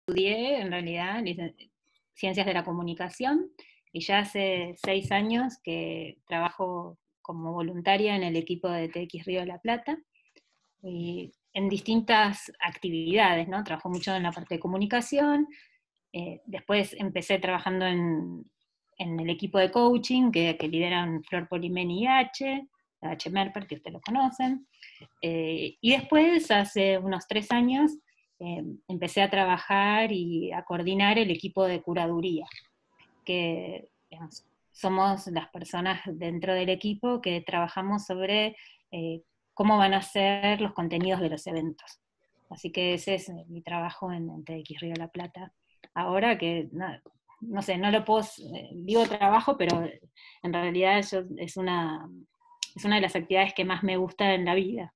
estudié en realidad Ciencias de la Comunicación, y ya hace 6 años que trabajo como voluntaria en el equipo de TX Río de la Plata, y en distintas actividades, ¿no? Trabajo mucho en la parte de comunicación, después empecé trabajando en el equipo de coaching que lideran Flor Polimen y H. Merper, que ustedes lo conocen, y después, hace unos 3 años, empecé a trabajar y a coordinar el equipo de curaduría, que digamos, somos las personas dentro del equipo que trabajamos sobre cómo van a ser los contenidos de los eventos. Así que ese es mi trabajo en TX Río de la Plata. Ahora que, no sé, no lo puedo, digo trabajo, pero en realidad es una de las actividades que más me gusta en la vida.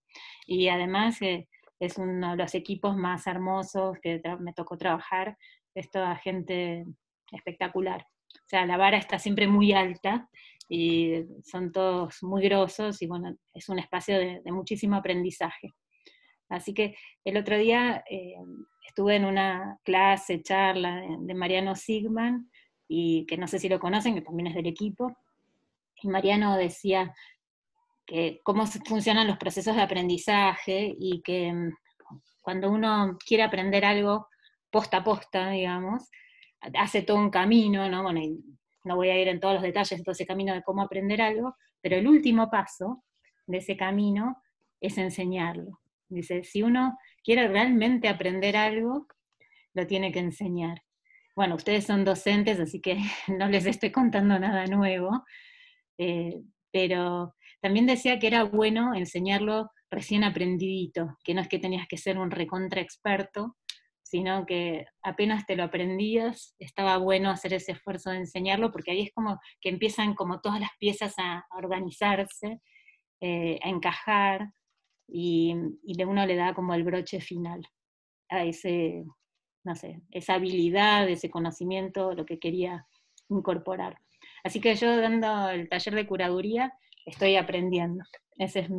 Y además es uno de los equipos más hermosos que me tocó trabajar, es toda gente espectacular. O sea, la vara está siempre muy alta y son todos muy grosos y bueno, es un espacio de muchísimo aprendizaje. Así que el otro día estuve en una clase, charla de Mariano Sigman, y que no sé si lo conocen, que también es del equipo, y Mariano decía que cómo funcionan los procesos de aprendizaje y que cuando uno quiere aprender algo posta a posta, digamos, hace todo un camino, ¿no? Bueno, y no voy a ir en todos los detalles de todo ese camino de cómo aprender algo, pero el último paso de ese camino es enseñarlo. Dice, si uno quiere realmente aprender algo, lo tiene que enseñar. Bueno, ustedes son docentes, así que no les estoy contando nada nuevo, pero también decía que era bueno enseñarlo recién aprendidito, que no es que tenías que ser un recontra experto, sino que apenas te lo aprendías, estaba bueno hacer ese esfuerzo de enseñarlo, porque ahí es como que empiezan como todas las piezas a organizarse, a encajar, y de uno le da como el broche final a ese, no sé, esa habilidad, ese conocimiento, lo que quería incorporar. Así que yo, dando el taller de curaduría, estoy aprendiendo. Ese es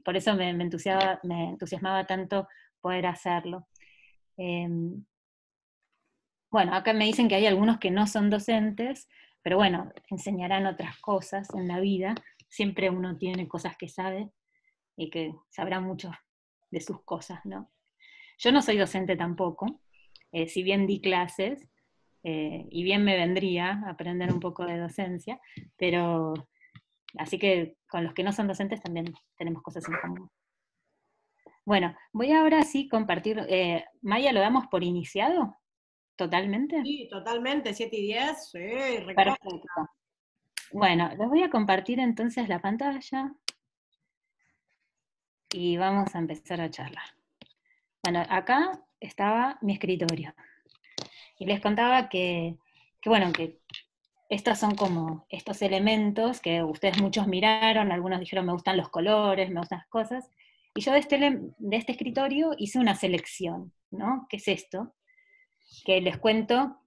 por eso me entusiasmaba tanto poder hacerlo. Bueno, acá me dicen que hay algunos que no son docentes, pero bueno, enseñarán otras cosas en la vida. Siempre uno tiene cosas que sabe y que sabrá mucho de sus cosas, ¿no? Yo no soy docente tampoco, si bien di clases, y bien me vendría aprender un poco de docencia, pero así que con los que no son docentes también tenemos cosas en común. Bueno, voy ahora sí compartir. Maya, ¿lo damos por iniciado? ¿Totalmente? Sí, totalmente, 7:10, sí, recontra. Perfecto. Bueno, les voy a compartir entonces la pantalla y vamos a empezar a charlar. Bueno, acá estaba mi escritorio. Y les contaba bueno, que estos son como estos elementos que ustedes muchos miraron, algunos dijeron me gustan los colores, me gustan las cosas, y yo de este escritorio hice una selección, ¿no? ¿Qué es esto? Que les cuento,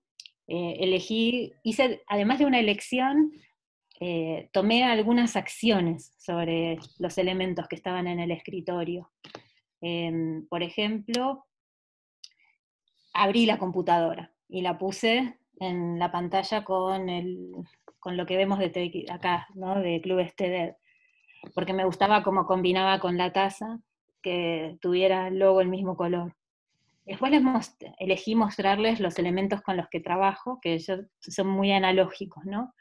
hice, además de una elección, tomé algunas acciones sobre los elementos que estaban en el escritorio. Por ejemplo, abrí la computadora y la puse en la pantalla con lo que vemos acá, ¿no? De Club Stedet, porque me gustaba cómo combinaba con la taza, que tuviera luego el mismo color. Después elegí mostrarles los elementos con los que trabajo, que son muy analógicos, ¿no?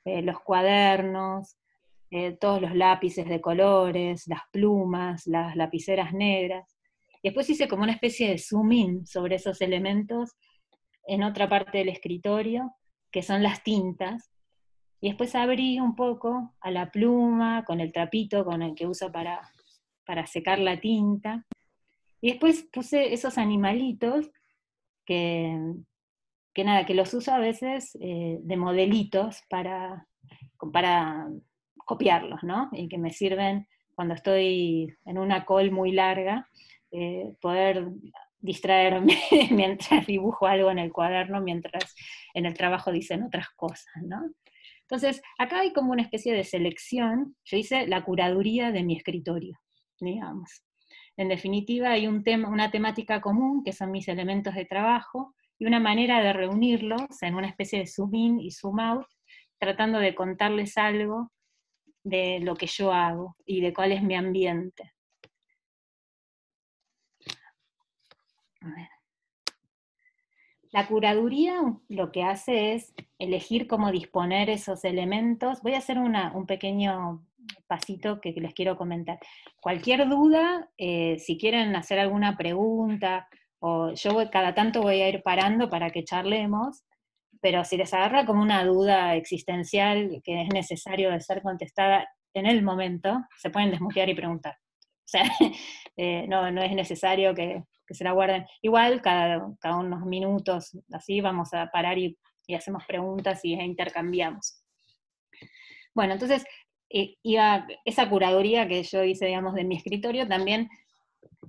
Los cuadernos, todos los lápices de colores, las plumas, las lapiceras negras. Después hice como una especie de zoom in sobre esos elementos en otra parte del escritorio, que son las tintas, y después abrí un poco a la pluma, con el trapito con el que uso para secar la tinta, y después puse esos animalitos que, que los uso a veces de modelitos para copiarlos, ¿no? Y que me sirven cuando estoy en una call muy larga, poder distraerme mientras dibujo algo en el cuaderno, mientras en el trabajo dicen otras cosas, ¿no? Entonces, acá hay como una especie de selección. Yo hice la curaduría de mi escritorio, digamos. En definitiva, hay una temática común, que son mis elementos de trabajo, y una manera de reunirlos en una especie de zoom in y zoom out, tratando de contarles algo de lo que yo hago y de cuál es mi ambiente. A ver. La curaduría lo que hace es elegir cómo disponer esos elementos. Voy a hacer un pequeño pasito que les quiero comentar. Cualquier duda, si quieren hacer alguna pregunta, o cada tanto voy a ir parando para que charlemos, pero si les agarra como una duda existencial que es necesario de ser contestada en el momento, se pueden desmutear y preguntar. O sea, no es necesario que se la guarden. Igual, cada unos minutos, así, vamos a parar y hacemos preguntas y intercambiamos. Bueno, entonces, esa curaduría que yo hice, digamos, de mi escritorio, también,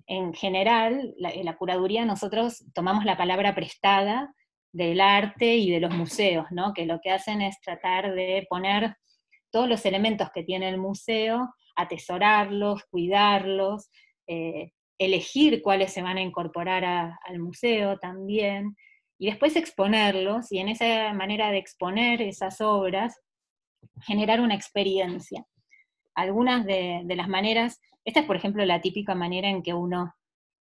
en general, la curaduría, nosotros tomamos la palabra prestada del arte y de los museos, ¿no? Que lo que hacen es tratar de poner todos los elementos que tiene el museo, atesorarlos, cuidarlos, elegir cuáles se van a incorporar al museo también, y después exponerlos, y en esa manera de exponer esas obras, generar una experiencia. Algunas de las maneras, esta es por ejemplo la típica manera en que uno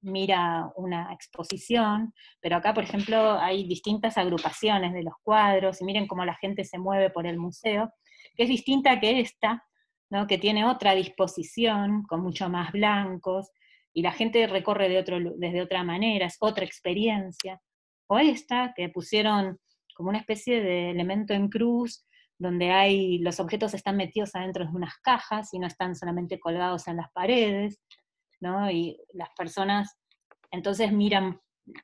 mira una exposición, pero acá por ejemplo hay distintas agrupaciones de los cuadros, y miren cómo la gente se mueve por el museo, que es distinta que esta, ¿no? Que tiene otra disposición, con mucho más blancos, y la gente recorre desde otra manera, es otra experiencia. O esta, que pusieron como una especie de elemento en cruz, donde los objetos están metidos adentro de unas cajas y no están solamente colgados en las paredes, ¿no? Y las personas entonces miran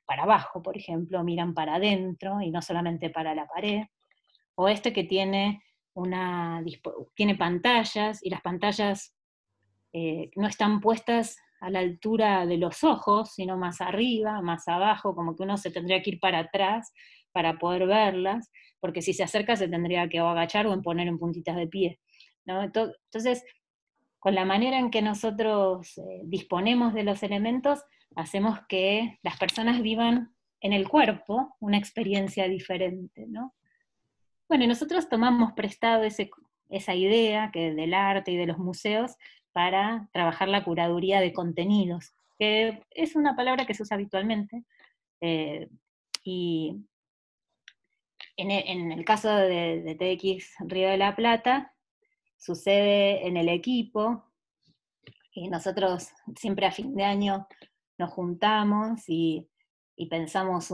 para abajo, por ejemplo, miran para adentro y no solamente para la pared. O este que tiene pantallas, y las pantallas no están puestas a la altura de los ojos, sino más arriba, más abajo, como que uno se tendría que ir para atrás para poder verlas, porque si se acerca se tendría que o agachar o en poner en puntitas de pie, ¿no? Entonces, con la manera en que nosotros disponemos de los elementos, hacemos que las personas vivan en el cuerpo una experiencia diferente, ¿no? Bueno, y nosotros tomamos prestado esa idea del arte y de los museos para trabajar la curaduría de contenidos, que es una palabra que se usa habitualmente, y en el caso de TX Río de la Plata, sucede en el equipo, y nosotros siempre a fin de año nos juntamos y pensamos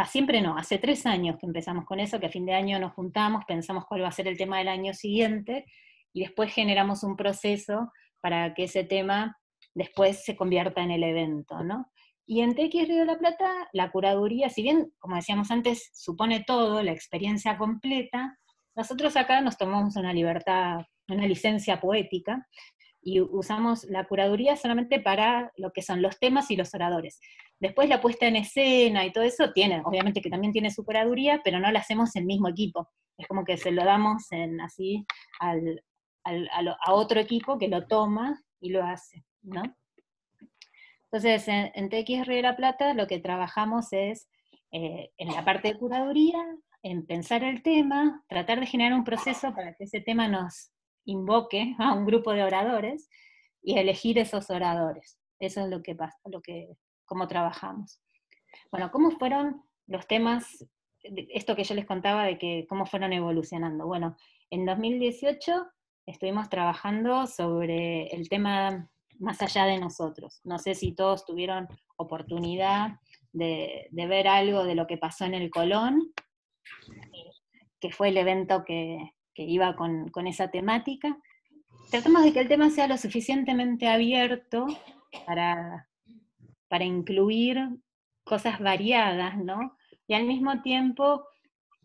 siempre no, hace 3 años que empezamos con eso, que a fin de año nos juntamos, pensamos cuál va a ser el tema del año siguiente, y después generamos un proceso para que ese tema después se convierta en el evento, ¿no? Y en TX Río de la Plata, la curaduría, si bien, como decíamos antes, supone todo, la experiencia completa, nosotros acá nos tomamos una libertad, una licencia poética, y usamos la curaduría solamente para lo que son los temas y los oradores. Después la puesta en escena y todo eso obviamente que también tiene su curaduría, pero no la hacemos en el mismo equipo. Es como que se lo damos así a otro equipo que lo toma y lo hace, ¿no? Entonces, en TX Río de la Plata lo que trabajamos es, en la parte de curaduría, en pensar el tema, tratar de generar un proceso para que ese tema nos invoque a un grupo de oradores, y elegir esos oradores. Eso es lo que pasa, cómo trabajamos. Bueno, ¿cómo fueron los temas, esto que yo les contaba de que cómo fueron evolucionando? Bueno, en 2018 estuvimos trabajando sobre el tema más allá de nosotros. No sé si todos tuvieron oportunidad de ver algo de lo que pasó en el Colón, que fue el evento que iba con esa temática. Tratamos de que el tema sea lo suficientemente abierto para incluir cosas variadas, ¿no? Y al mismo tiempo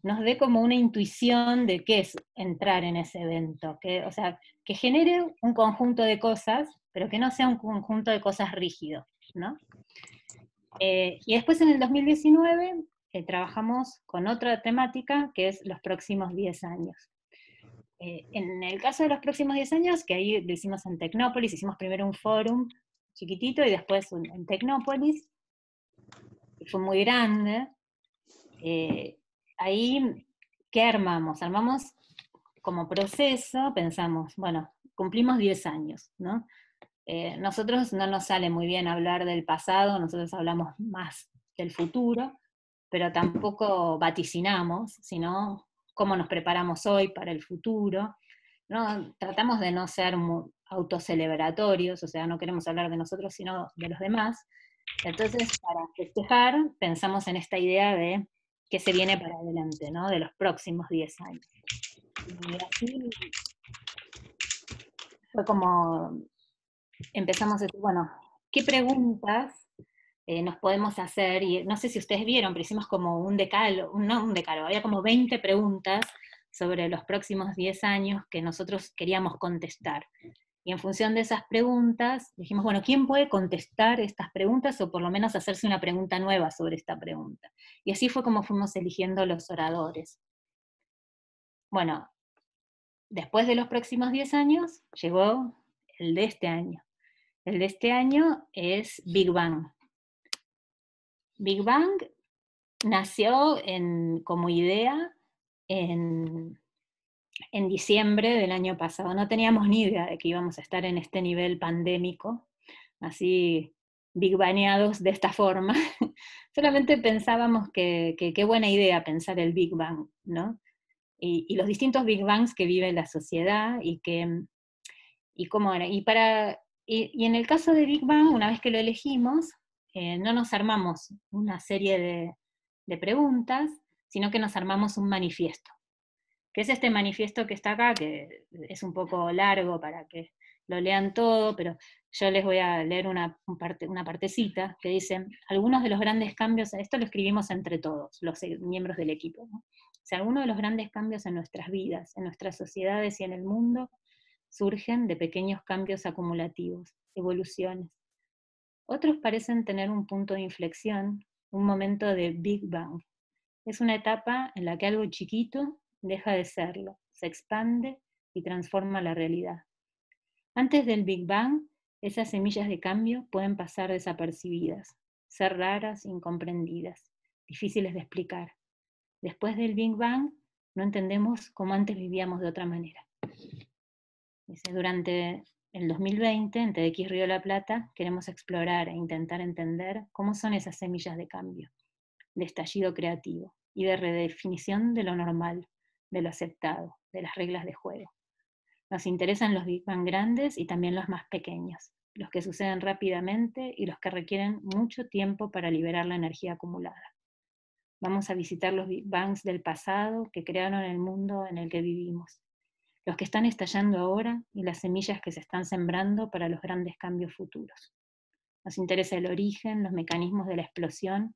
nos dé como una intuición de qué es entrar en ese evento, o sea, que genere un conjunto de cosas, pero que no sea un conjunto de cosas rígido, ¿no? Y después en el 2019 trabajamos con otra temática, que es los próximos 10 años. En el caso de los próximos 10 años, que ahí lo hicimos en Tecnópolis, hicimos primero un fórum chiquitito, y después en Tecnópolis, que fue muy grande. Ahí, ¿qué armamos? Armamos como proceso, pensamos, bueno, cumplimos 10 años, ¿no? Nosotros no nos sale muy bien hablar del pasado, nosotros hablamos más del futuro, pero tampoco vaticinamos, sino cómo nos preparamos hoy para el futuro, ¿no? Tratamos de no ser muy autocelebratorios, o sea, no queremos hablar de nosotros, sino de los demás. Entonces, para festejar, pensamos en esta idea de qué se viene para adelante, ¿no? De los próximos 10 años. Y así fue como empezamos a decir, bueno, ¿qué preguntas nos podemos hacer? Y no sé si ustedes vieron, pero hicimos como un decálogo, no un decálogo, había como 20 preguntas sobre los próximos 10 años que nosotros queríamos contestar. Y en función de esas preguntas, dijimos, bueno, ¿quién puede contestar estas preguntas o por lo menos hacerse una pregunta nueva sobre esta pregunta? Y así fue como fuimos eligiendo los oradores. Bueno, después de los próximos 10 años, llegó el de este año. El de este año es Big Bang. Big Bang nació como idea en diciembre del año pasado. No teníamos ni idea de que íbamos a estar en este nivel pandémico, así big baneados de esta forma. Solamente pensábamos que qué buena idea pensar el Big Bang, ¿no? Y los distintos Big Bangs que vive la sociedad y cómo era. Y en el caso de Big Bang, una vez que lo elegimos, no nos armamos una serie de preguntas, sino que nos armamos un manifiesto, que es este manifiesto que está acá, que es un poco largo para que lo lean todo, pero yo les voy a leer una partecita que dice, algunos de los grandes cambios, esto lo escribimos entre todos, los miembros del equipo, ¿no? O sea, algunos de los grandes cambios en nuestras vidas, en nuestras sociedades y en el mundo, surgen de pequeños cambios acumulativos, evoluciones. Otros parecen tener un punto de inflexión, un momento de Big Bang. Es una etapa en la que algo chiquito deja de serlo, se expande y transforma la realidad. Antes del Big Bang, esas semillas de cambio pueden pasar desapercibidas, ser raras, incomprendidas, difíciles de explicar. Después del Big Bang, no entendemos cómo antes vivíamos de otra manera. Dice, durante el 2020, en TEDx Río de la Plata, queremos explorar e intentar entender cómo son esas semillas de cambio, de estallido creativo y de redefinición de lo normal, de lo aceptado, de las reglas de juego. Nos interesan los Big Bang grandes y también los más pequeños, los que suceden rápidamente y los que requieren mucho tiempo para liberar la energía acumulada. Vamos a visitar los Big Bangs del pasado que crearon el mundo en el que vivimos, los que están estallando ahora y las semillas que se están sembrando para los grandes cambios futuros. Nos interesa el origen, los mecanismos de la explosión,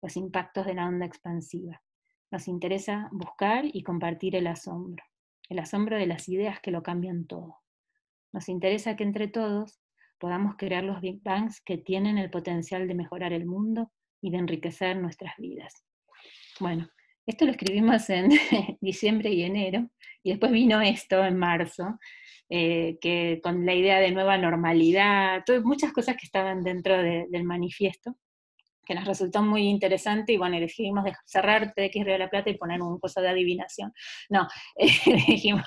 los impactos de la onda expansiva. Nos interesa buscar y compartir el asombro de las ideas que lo cambian todo. Nos interesa que entre todos podamos crear los Big Bangs que tienen el potencial de mejorar el mundo y de enriquecer nuestras vidas. Bueno, esto lo escribimos en diciembre y enero, y después vino esto en marzo, que con la idea de nueva normalidad, muchas cosas que estaban dentro del manifiesto, que nos resultó muy interesante, y bueno, elegimos cerrar TX Río de la Plata y poner un curso de adivinación. No, dijimos,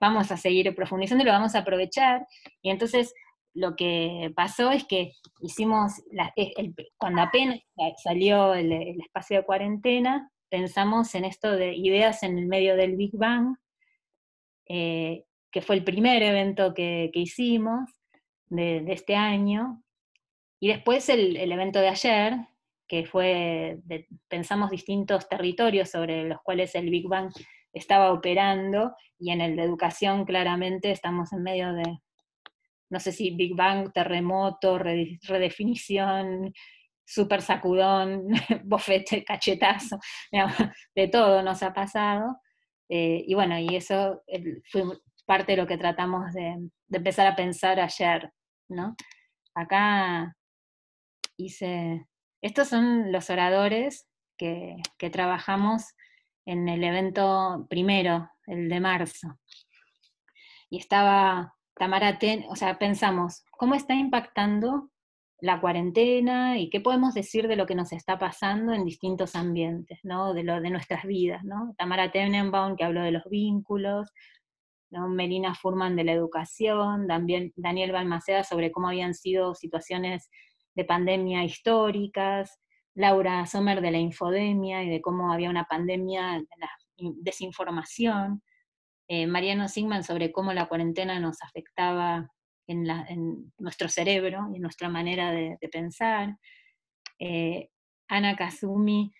vamos a seguir profundizando y lo vamos a aprovechar, y entonces lo que pasó es que hicimos, cuando apenas salió el espacio de cuarentena, pensamos en esto de ideas en el medio del Big Bang, que fue el primer evento que hicimos de este año, y después el evento de ayer, que fue, pensamos distintos territorios sobre los cuales el Big Bang estaba operando, y en el de educación claramente estamos en medio de, no sé si Big Bang, terremoto, redefinición, super sacudón, bofete, cachetazo, digamos, de todo nos ha pasado. Y bueno, y eso fue parte de lo que tratamos de empezar a pensar ayer, ¿no? Acá estos son los oradores que trabajamos en el evento primero, el de marzo. Y estaba o sea, pensamos, ¿cómo está impactando la cuarentena y qué podemos decir de lo que nos está pasando en distintos ambientes, ¿no? De nuestras vidas, ¿no? Tamara Tenenbaum, que habló de los vínculos, ¿no? Melina Furman de la educación, también Daniel Balmaceda sobre cómo habían sido situaciones de pandemia históricas, Laura Sommer de la infodemia y de cómo había una pandemia de la desinformación, Mariano Sigman sobre cómo la cuarentena nos afectaba en nuestro cerebro y en nuestra manera de pensar, Ana Kazumi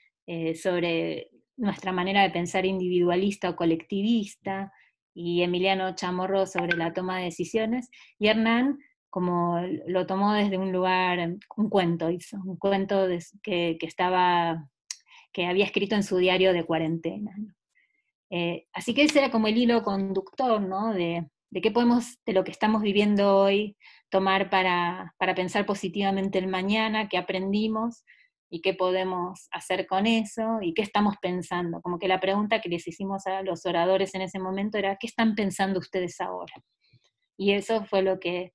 sobre nuestra manera de pensar individualista o colectivista, y Emiliano Chamorro sobre la toma de decisiones, y Hernán como lo tomó desde un lugar, un cuento hizo, un cuento que había escrito en su diario de cuarentena, ¿no? Así que ese era como el hilo conductor, ¿no? De qué podemos, de lo que estamos viviendo hoy, tomar para pensar positivamente el mañana, qué aprendimos y qué podemos hacer con eso y qué estamos pensando. Como que la pregunta que les hicimos a los oradores en ese momento era, ¿qué están pensando ustedes ahora? Y eso fue lo que...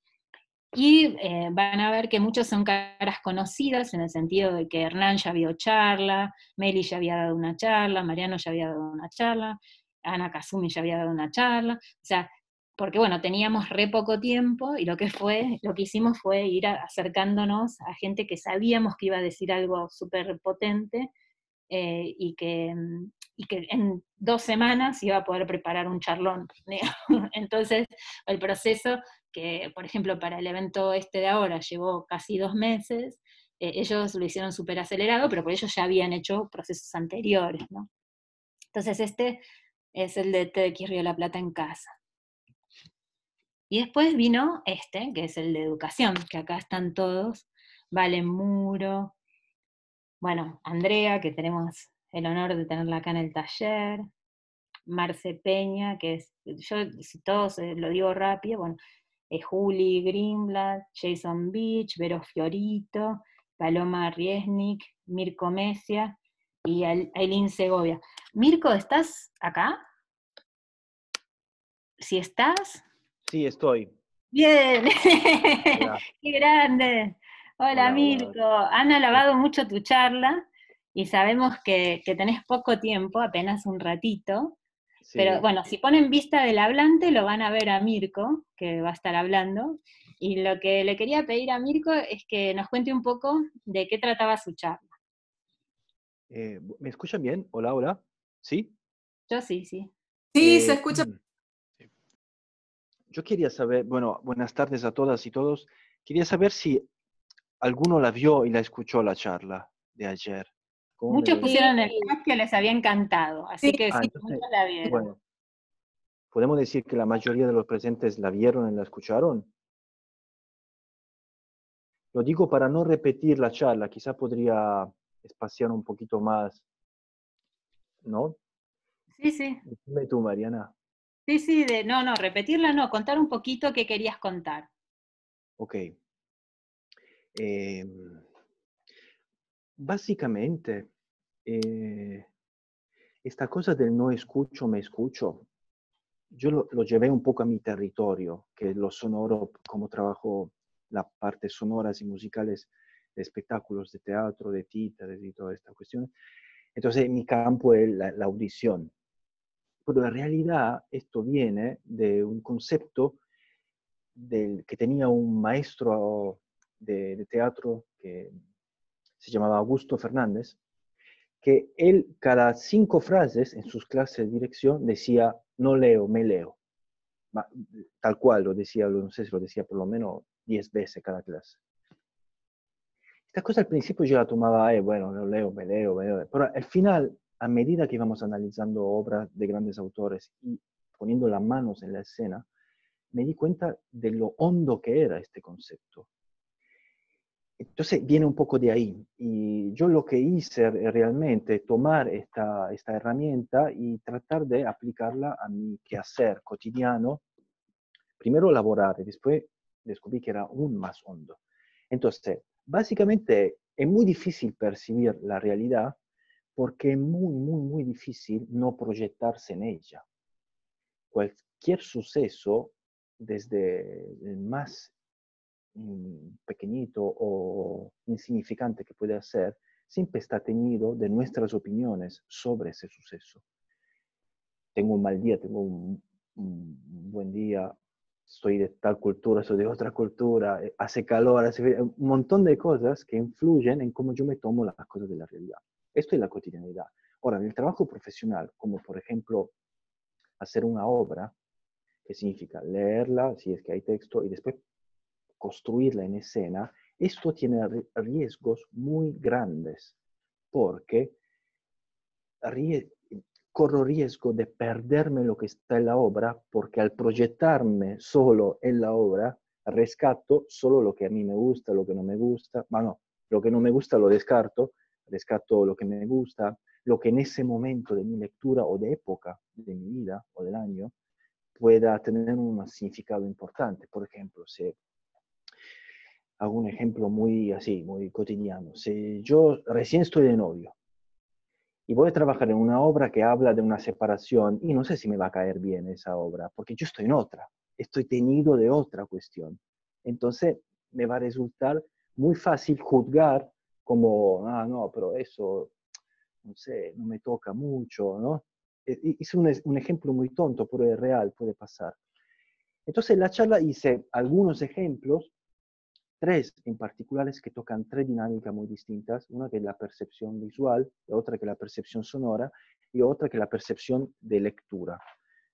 Y van a ver que muchos son caras conocidas, en el sentido de que Hernán ya había charla, Meli ya había dado una charla, Mariano ya había dado una charla, Ana Kazumi ya había dado una charla, o sea, porque bueno, teníamos re poco tiempo, y lo que hicimos fue ir acercándonos a gente que sabíamos que iba a decir algo súper potente, y que en 2 semanas iba a poder preparar un charlón. Entonces, el proceso, que por ejemplo para el evento este de ahora llevó casi 2 meses, ellos lo hicieron súper acelerado, pero por ellos ya habían hecho procesos anteriores, ¿no? Entonces este es el de TX Río de la Plata en casa. Y después vino este, que es el de educación, que acá están todos, Valen Muro, bueno, Andrea, que tenemos el honor de tenerla acá en el taller, Marce Peña, que es, yo si todos lo digo rápido, bueno, Juli Greenblatt, Jason Beach, Vero Fiorito, Paloma Riesnik, Mirko Mesia y Aileen Segovia. Mirko, ¿estás acá? Si estás... Sí, estoy. Bien, Hola, qué grande. Hola hola, hola. Mirko, han alabado mucho tu charla y sabemos que tenés poco tiempo, apenas un ratito, pero Sí. bueno, si ponen vista del hablante lo van a ver a Mirko, que va a estar hablando, y lo que le quería pedir a Mirko es que nos cuente un poco de qué trataba su charla. ¿Me escuchan bien? Hola, hola. ¿Sí? Yo sí, sí. Sí, se Eh, escucha. sí. Yo quería saber, bueno, buenas tardes a todas y todos. Quería saber si alguno la vio y la escuchó la charla de ayer. ¿Cómo me Muchos lo... Sí, pusieron en el chat que les había encantado, sí, así que Ah, sí, entonces, muchos la vieron. bueno, podemos decir que la mayoría de los presentes la vieron y la escucharon. Lo digo para no repetir la charla, quizá podría espaciar un poquito más, ¿no? Sí, sí. Dime tú, Mariana. Sí, sí, no, no, repetirla no, contar un poquito qué querías contar. Ok. Eh, Básicamente, eh, esta cosa del no escucho, me escucho, yo lo llevé un poco a mi territorio, que es lo sonoro, como trabajo las partes sonoras y musicales de espectáculos de teatro, de títeres y toda esta cuestión. Entonces, mi campo es la audición. Pero en realidad esto viene de un concepto que tenía un maestro de teatro que se llamaba Augusto Fernández, que él cada 5 frases en sus clases de dirección decía, no leo, me leo. Tal cual lo decía, no sé si lo decía por lo menos 10 veces cada clase. Esta cosa al principio yo la tomaba, bueno, no leo, me leo, me leo. Pero al final, a medida que íbamos analizando obras de grandes autores y poniendo las manos en la escena, me di cuenta de lo hondo que era este concepto. Entonces viene un poco de ahí. Y yo lo que hice realmente es tomar esta herramienta y tratar de aplicarla a mi quehacer cotidiano. Primero laborar y después descubrí que era aún más hondo. Entonces, básicamente es muy difícil percibir la realidad porque es muy, muy, muy difícil no proyectarse en ella. Cualquier suceso desde el más pequeñito o insignificante que puede ser, siempre está teñido de nuestras opiniones sobre ese suceso. Tengo un mal día, tengo un buen día, soy de tal cultura, soy de otra cultura, hace calor, hace frío, un montón de cosas que influyen en cómo yo me tomo las cosas de la realidad. Esto es la cotidianidad. Ahora, en el trabajo profesional, como por ejemplo hacer una obra, que significa leerla, si es que hay texto, y después construirla en escena, esto tiene riesgos muy grandes, porque corro riesgo de perderme lo que está en la obra, porque al proyectarme solo en la obra, rescato solo lo que a mí me gusta, lo que no me gusta, bueno, lo que no me gusta lo descarto, rescato lo que me gusta, lo que en ese momento de mi lectura o de época de mi vida o del año pueda tener un significado importante. Por ejemplo, si hago un ejemplo muy así, muy cotidiano, si yo recién estoy de novio, y voy a trabajar en una obra que habla de una separación y no sé si me va a caer bien esa obra, porque yo estoy en otra, estoy teñido de otra cuestión. Entonces me va a resultar muy fácil juzgar como, ah, no, pero eso, no sé, no me toca mucho, ¿no? Hice un ejemplo muy tonto, pero es real, puede pasar. Entonces en la charla hice algunos ejemplos, tres en particulares que tocan tres dinámicas muy distintas, una que es la percepción visual, la otra que es la percepción sonora y otra que es la percepción de lectura,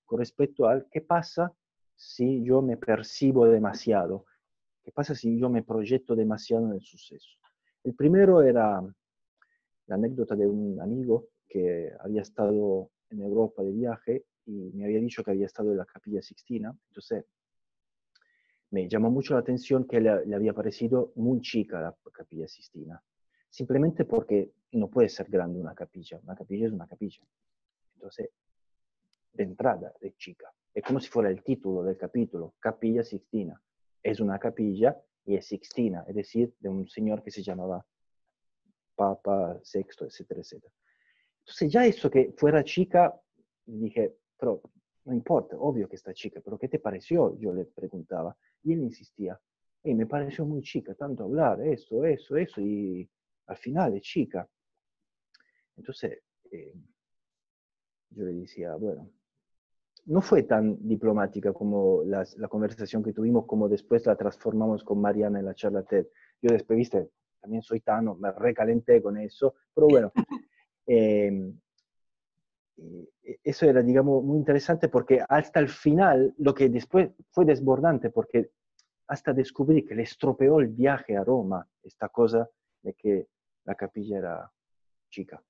con respecto al qué pasa si yo me percibo demasiado, qué pasa si yo me proyecto demasiado en el suceso. El primero era la anécdota de un amigo que había estado en Europa de viaje y me había dicho que había estado en la Capilla Sixtina. Entonces me llamó mucho la atención que le había parecido muy chica la Capilla Sixtina, simplemente porque no puede ser grande una capilla es una capilla. Entonces, de entrada, es chica. Es como si fuera el título del capítulo, Capilla Sixtina. Es una capilla y es Sixtina, es decir, de un señor que se llamaba Papa Sexto, etcétera, etcétera. Entonces ya eso que fuera chica, dije, pero no importa, obvio que está chica, pero ¿qué te pareció? Yo le preguntaba. Y él insistía, y me pareció muy chica, tanto hablar, eso, y al final es chica. Entonces yo le decía, bueno, no fue tan diplomática como la conversación que tuvimos, como después la transformamos con Mariana en la charla TED. Yo después, viste, también soy tano, me recalenté con eso, pero bueno, eso era, digamos, muy interesante porque hasta el final, lo que después fue desbordante, porque hasta descubrí que le estropeó el viaje a Roma, esta cosa de que la capilla era chica.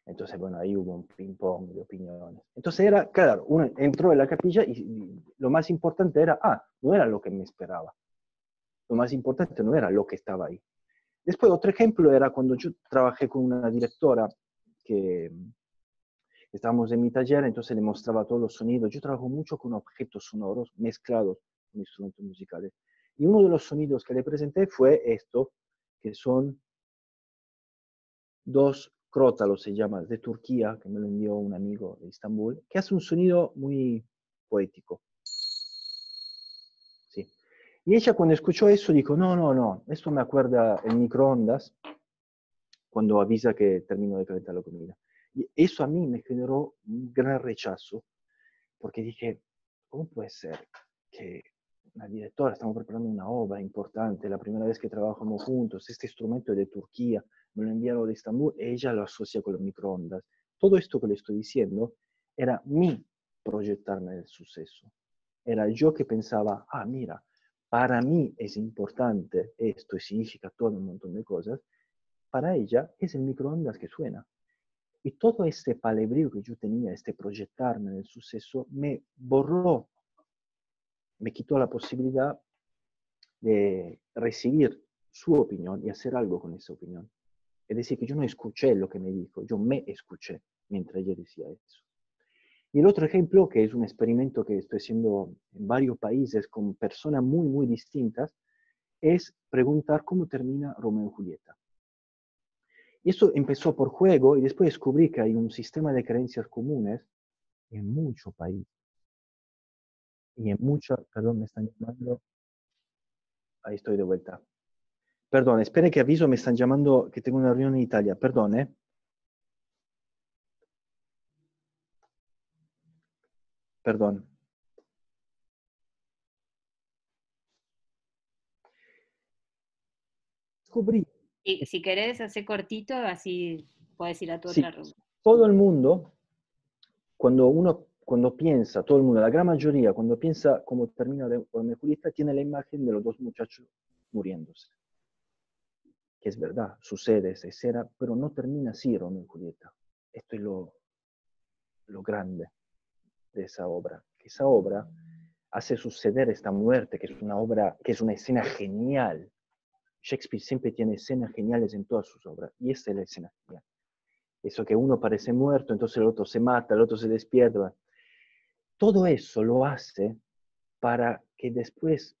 Entonces, bueno, ahí hubo un ping-pong de opiniones. Entonces era, claro, uno entró en la capilla y lo más importante era, no era lo que me esperaba. Lo más importante no era lo que estaba ahí. Después, otro ejemplo era cuando yo trabajé con una directora que estábamos en mi taller, entonces le mostraba todos los sonidos. Yo trabajo mucho con objetos sonoros mezclados con instrumentos musicales. Y uno de los sonidos que le presenté fue esto, que son dos crótalos, se llama, de Turquía, que me lo envió un amigo de Estambul, que hace un sonido muy poético. Sí. Y ella cuando escuchó eso dijo, no, esto me acuerda el microondas, cuando avisa que termino de calentar la comida. Y eso a mí me generó un gran rechazo, porque dije, ¿cómo puede ser que la directora, estamos preparando una obra importante, la primera vez que trabajamos juntos, este instrumento es de Turquía, me lo enviaron de Estambul, ella lo asocia con los microondas? Todo esto que le estoy diciendo era mi proyectarme del suceso. Era yo que pensaba, mira, para mí es importante esto y significa todo un montón de cosas, para ella es el microondas que suena. Y todo este palebrío que yo tenía, este proyectarme en el suceso, me borró, me quitó la posibilidad de recibir su opinión y hacer algo con esa opinión. Es decir, que yo no escuché lo que me dijo, yo me escuché mientras ella decía eso. Y el otro ejemplo, que es un experimento que estoy haciendo en varios países con personas muy, muy distintas, es preguntar cómo termina Romeo y Julieta. Y eso empezó por juego y después descubrí que hay un sistema de creencias comunes en muchos países. y en muchas, perdón, me están llamando, ahí estoy de vuelta. Perdón, espere que aviso, me están llamando que tengo una reunión en Italia, perdón, ¿eh? Perdón. Descubrí, Y si querés, hacer cortito, así puedes ir a tu sí, otra reunión. todo el mundo, cuando piensa, todo el mundo, la gran mayoría, cuando piensa cómo termina Romeo y Julieta, tiene la imagen de los dos muchachos muriéndose. Que es verdad, sucede esa escena, pero no termina así Romeo y Julieta. Esto es lo grande de esa obra. Que esa obra hace suceder esta muerte, que es una obra, que es una escena genial. Shakespeare siempre tiene escenas geniales en todas sus obras, y esta es la escena genial. Eso que uno parece muerto, entonces el otro se mata, el otro se despierta. Todo eso lo hace para que después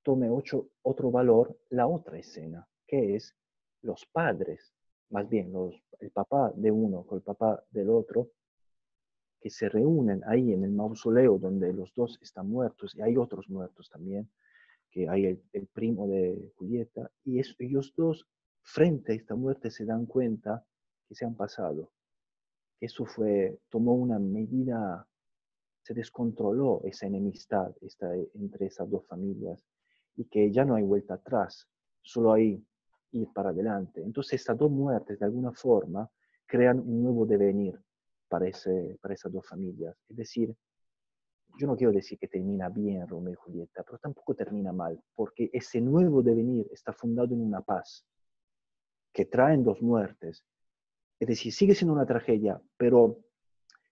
tome otro valor la otra escena, que es los padres, más bien el papá de uno con el papá del otro, que se reúnen ahí en el mausoleo donde los dos están muertos, y hay otros muertos también, que hay el primo de Julieta, y ellos dos, frente a esta muerte, se dan cuenta que se han pasado. Eso tomó una medida, se descontroló esa enemistad entre esas dos familias, y que ya no hay vuelta atrás, solo hay ir para adelante. Entonces estas dos muertes, de alguna forma, crean un nuevo devenir para esas dos familias. Es decir, yo no quiero decir que termina bien Romeo y Julieta, pero tampoco termina mal, porque ese nuevo devenir está fundado en una paz que traen dos muertes. Es decir, sigue siendo una tragedia, pero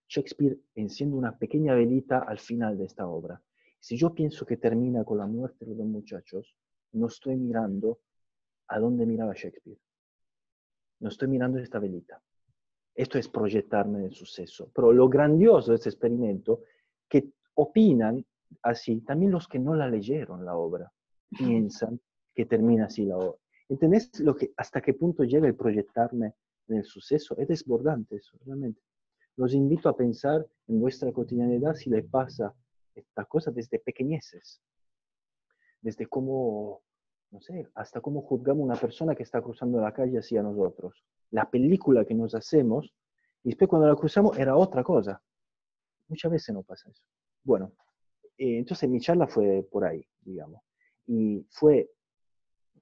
Shakespeare enciende una pequeña velita al final de esta obra. Si yo pienso que termina con la muerte de los dos muchachos, no estoy mirando a dónde miraba Shakespeare. No estoy mirando esta velita. Esto es proyectarme en el suceso. Pero lo grandioso de este experimento, que opinan así, también los que no la leyeron la obra, piensan que termina así la obra. ¿Entendés hasta qué punto llega el proyectarme en el suceso? Es desbordante eso, realmente. Los invito a pensar en vuestra cotidianidad si les pasa esta cosa desde pequeñeces, desde cómo, no sé, hasta cómo juzgamos a una persona que está cruzando la calle hacia nosotros. La película que nos hacemos, y después cuando la cruzamos era otra cosa. Muchas veces no pasa eso. Bueno, entonces mi charla fue por ahí, digamos. Y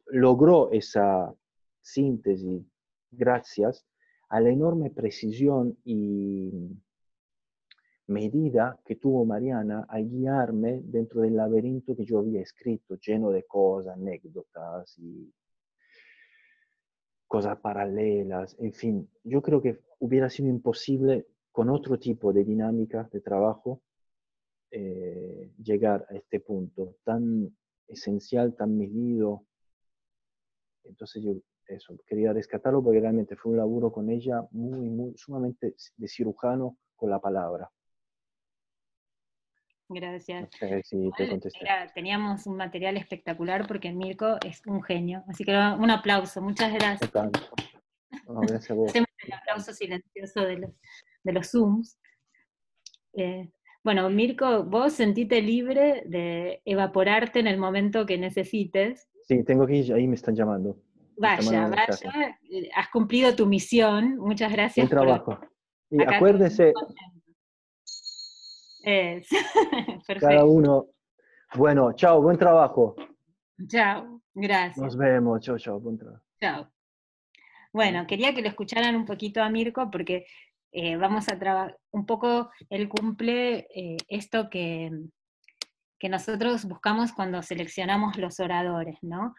logró esa síntesis gracias a la enorme precisión y medida que tuvo Mariana al guiarme dentro del laberinto que yo había escrito, lleno de cosas, anécdotas y cosas paralelas, en fin, yo creo que hubiera sido imposible con otro tipo de dinámica de trabajo llegar a este punto tan esencial, tan medido. Entonces yo eso, quería rescatarlo porque realmente fue un laburo con ella sumamente de cirujano con la palabra. Gracias. No sé si te contesté. Teníamos un material espectacular porque Mirko es un genio. Así que un aplauso, muchas gracias. No, gracias a vos. Hacemos el aplauso silencioso de los Zooms. Bueno, Mirko, vos sentite libre de evaporarte en el momento que necesites. Sí, tengo que ir, ahí me están llamando. Vaya, has cumplido tu misión. Muchas gracias. Buen trabajo. Y acá acuérdese, perfecto. cada uno. Bueno, chao, buen trabajo. Chao, gracias. Nos vemos, chao, chao, buen trabajo. Chao. Bueno, quería que lo escucharan un poquito a Mirko porque vamos a trabajar un poco, él cumple esto que nosotros buscamos cuando seleccionamos los oradores, ¿no?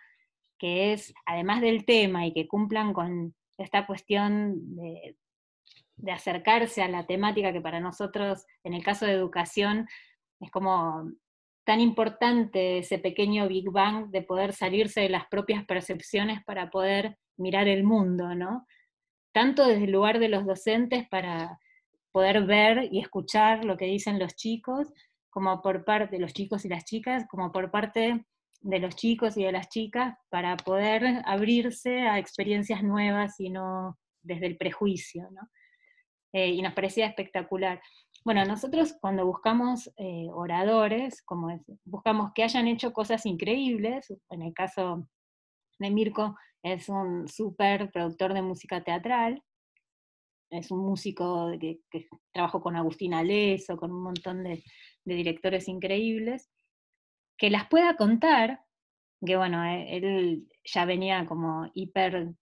Que es, además del tema y que cumplan con esta cuestión de acercarse a la temática que para nosotros, en el caso de educación, es como tan importante ese pequeño Big Bang de poder salirse de las propias percepciones para poder mirar el mundo, ¿no? Tanto desde el lugar de los docentes para poder ver y escuchar lo que dicen los chicos, como por parte de los chicos y las chicas, como por parte de los chicos y de las chicas, para poder abrirse a experiencias nuevas y no desde el prejuicio, ¿no? Y nos parecía espectacular. Bueno, nosotros cuando buscamos oradores, buscamos que hayan hecho cosas increíbles. En el caso de Mirko, es un súper productor de música teatral, es un músico que trabajó con Agustín Aleso, con un montón de directores increíbles, que las pueda contar, que bueno, él ya venía como hiper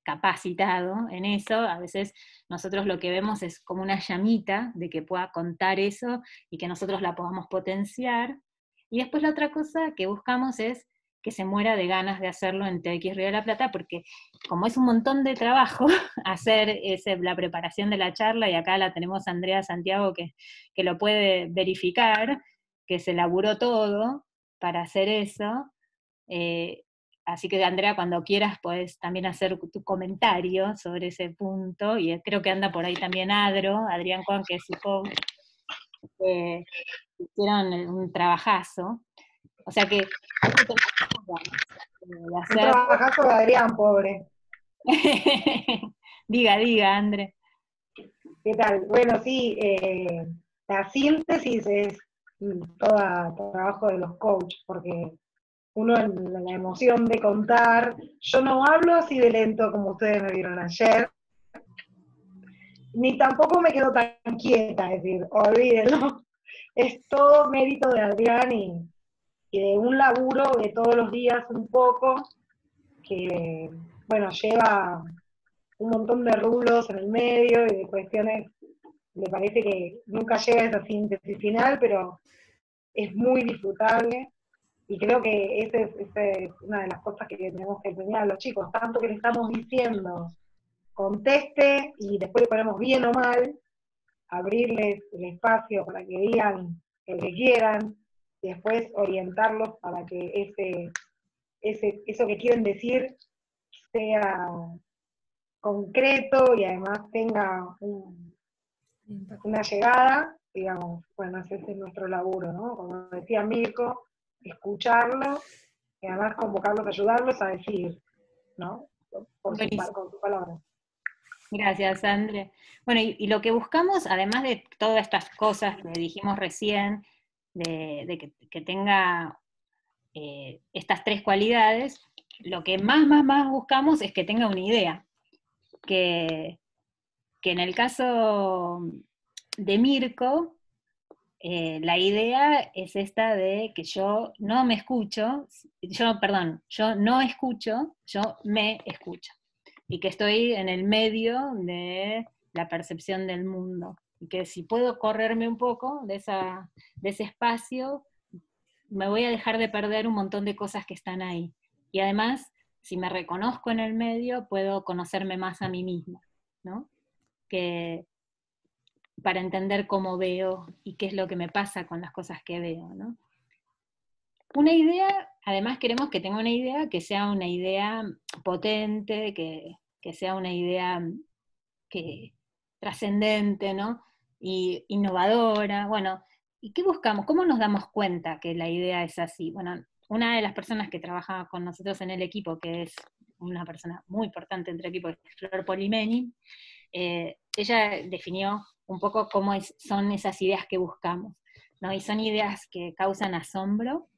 capacitado en eso. A veces nosotros lo que vemos es como una llamita de que pueda contar eso y que nosotros la podamos potenciar. Y después la otra cosa que buscamos es que se muera de ganas de hacerlo en TX Río de la Plata, porque como es un montón de trabajo hacer la preparación de la charla, y acá la tenemos a Andrea Santiago que lo puede verificar, que se laburó todo para hacer eso. eh, Así que, Andrea, cuando quieras puedes también hacer tu comentario sobre ese punto, y creo que anda por ahí también Adrián Juan, que es su coach, que hicieron un trabajazo. O sea que de Un trabajazo de Adrián, pobre. diga, André. ¿Qué tal? Bueno, sí, la síntesis es todo el trabajo de los coaches, porque uno en la emoción de contar, yo no hablo así de lento como ustedes me vieron ayer, ni tampoco me quedo tan quieta, es decir, olvídenlo, es todo mérito de Adrián y de un laburo de todos los días un poco, que, bueno, lleva un montón de rublos en el medio y de cuestiones, me parece que nunca llega a esa síntesis final, pero es muy disfrutable. Y creo que esa es una de las cosas que tenemos que enseñar a los chicos, tanto que le estamos diciendo, conteste y después le ponemos bien o mal, abrirles el espacio para que digan lo que quieran, y después orientarlos para que eso que quieren decir sea concreto y además tenga una llegada, digamos, bueno, ese es nuestro laburo, ¿no? Como decía Mirko, escucharlo y además convocarlos, ayudarlos a decir, ¿no? Con su palabra. Gracias, André. Bueno, y lo que buscamos, además de todas estas cosas que dijimos recién, de que tenga estas tres cualidades, lo que más buscamos es que tenga una idea. Que en el caso de Mirko, la idea es esta de que yo no escucho, yo me escucho. Y que estoy en el medio de la percepción del mundo. Y que si puedo correrme un poco de ese espacio, me voy a dejar de perder un montón de cosas que están ahí. Y además, si me reconozco en el medio, puedo conocerme más a mí misma, ¿no? Que, para entender cómo veo y qué es lo que me pasa con las cosas que veo, ¿no? Una idea, además queremos que tenga una idea que sea una idea potente, que sea una idea trascendente, ¿no? Y innovadora. Bueno, ¿y qué buscamos? ¿Cómo nos damos cuenta que la idea es así? Bueno, una de las personas que trabaja con nosotros en el equipo, que es una persona muy importante entre el equipo, es Flor Polimeni, ella definió un poco cómo son esas ideas que buscamos, ¿no? Y son ideas que causan asombro.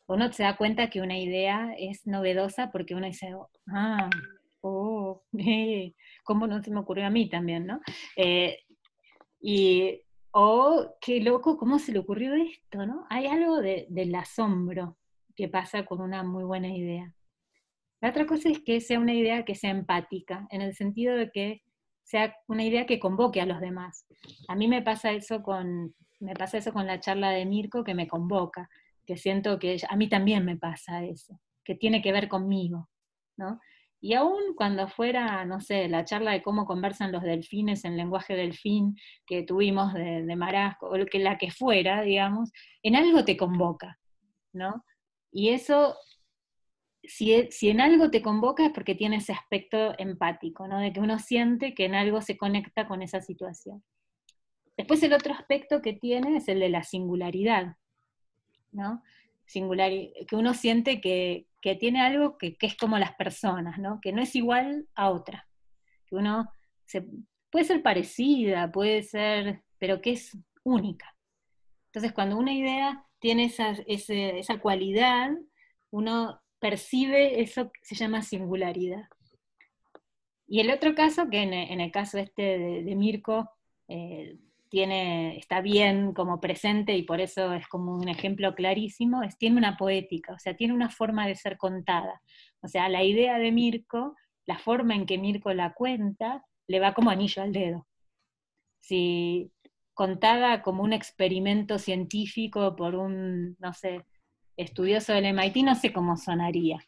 Uno se da cuenta que una idea es novedosa porque uno dice, ¿cómo no se me ocurrió a mí también, no? Y, qué loco, ¿cómo se le ocurrió esto, no? Hay algo del asombro que pasa con una muy buena idea. La otra cosa es que sea una idea que sea empática, en el sentido de que sea una idea que convoque a los demás. A mí me pasa eso con la charla de Mirko, que me convoca, que siento que a mí también me pasa eso, que tiene que ver conmigo, ¿no? Y aún cuando fuera, no sé, la charla de cómo conversan los delfines en lenguaje delfín que tuvimos de Marasco, o la que fuera, digamos, en algo te convoca, ¿no? Y eso, si en algo te convoca es porque tiene ese aspecto empático, ¿no? De que uno siente que en algo se conecta con esa situación. Después el otro aspecto que tiene es el de la singularidad, ¿no? Que uno siente que tiene algo que es como las personas, ¿no? Que no es igual a otra. Que uno puede ser parecida, puede ser, pero que es única. Entonces, cuando una idea tiene esa cualidad, uno percibe eso que se llama singularidad. Y el otro caso, que en el caso de Mirko, está bien como presente, y por eso es como un ejemplo clarísimo, tiene una poética, o sea, tiene una forma de ser contada. O sea, la idea de Mirko, la forma en que Mirko la cuenta, le va como anillo al dedo. Si contada como un experimento científico por un, no sé, estudioso del MIT, no sé cómo sonaría.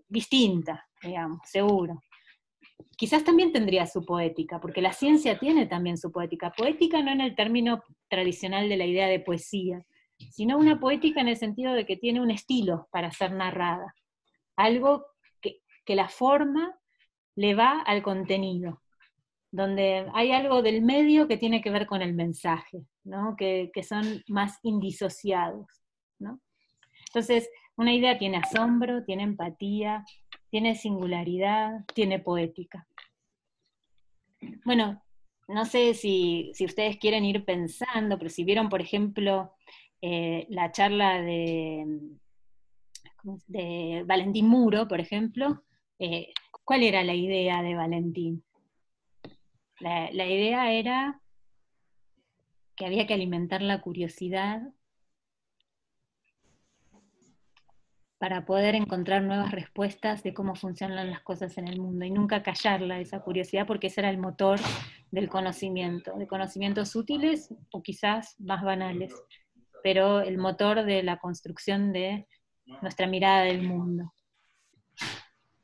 Distinta, digamos, seguro. Quizás también tendría su poética, porque la ciencia tiene también su poética. Poética no en el término tradicional de la idea de poesía, sino una poética en el sentido de que tiene un estilo para ser narrada. Algo que la forma le va al contenido, donde hay algo del medio que tiene que ver con el mensaje, ¿no? que son más indisociados, ¿no? Entonces, una idea tiene asombro, tiene empatía, tiene singularidad, tiene poética. Bueno, no sé si ustedes quieren ir pensando, pero si vieron, por ejemplo, la charla de Valentín Muro, por ejemplo, ¿cuál era la idea de Valentín? La idea era que había que alimentar la curiosidad para poder encontrar nuevas respuestas de cómo funcionan las cosas en el mundo, y nunca callarla, esa curiosidad, porque ese era el motor del conocimiento, de conocimientos útiles o quizás más banales, pero el motor de la construcción de nuestra mirada del mundo.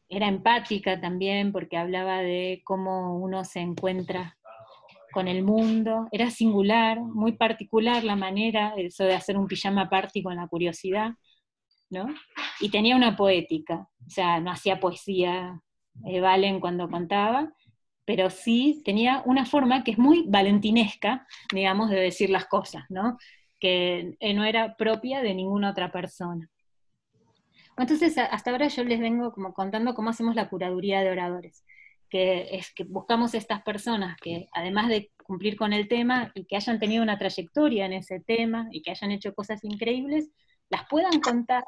Era empática también, porque hablaba de cómo uno se encuentra con el mundo. Era singular, muy particular la manera, eso de hacer un pijama party con la curiosidad, ¿no? Y tenía una poética, o sea, no hacía poesía Valen cuando contaba, pero sí tenía una forma que es muy valentinesca, digamos, de decir las cosas, ¿no? Que no era propia de ninguna otra persona. Entonces, hasta ahora yo les vengo como contando cómo hacemos la curaduría de oradores, que es que buscamos estas personas que, además de cumplir con el tema, y que hayan tenido una trayectoria en ese tema, y que hayan hecho cosas increíbles, las puedan contar,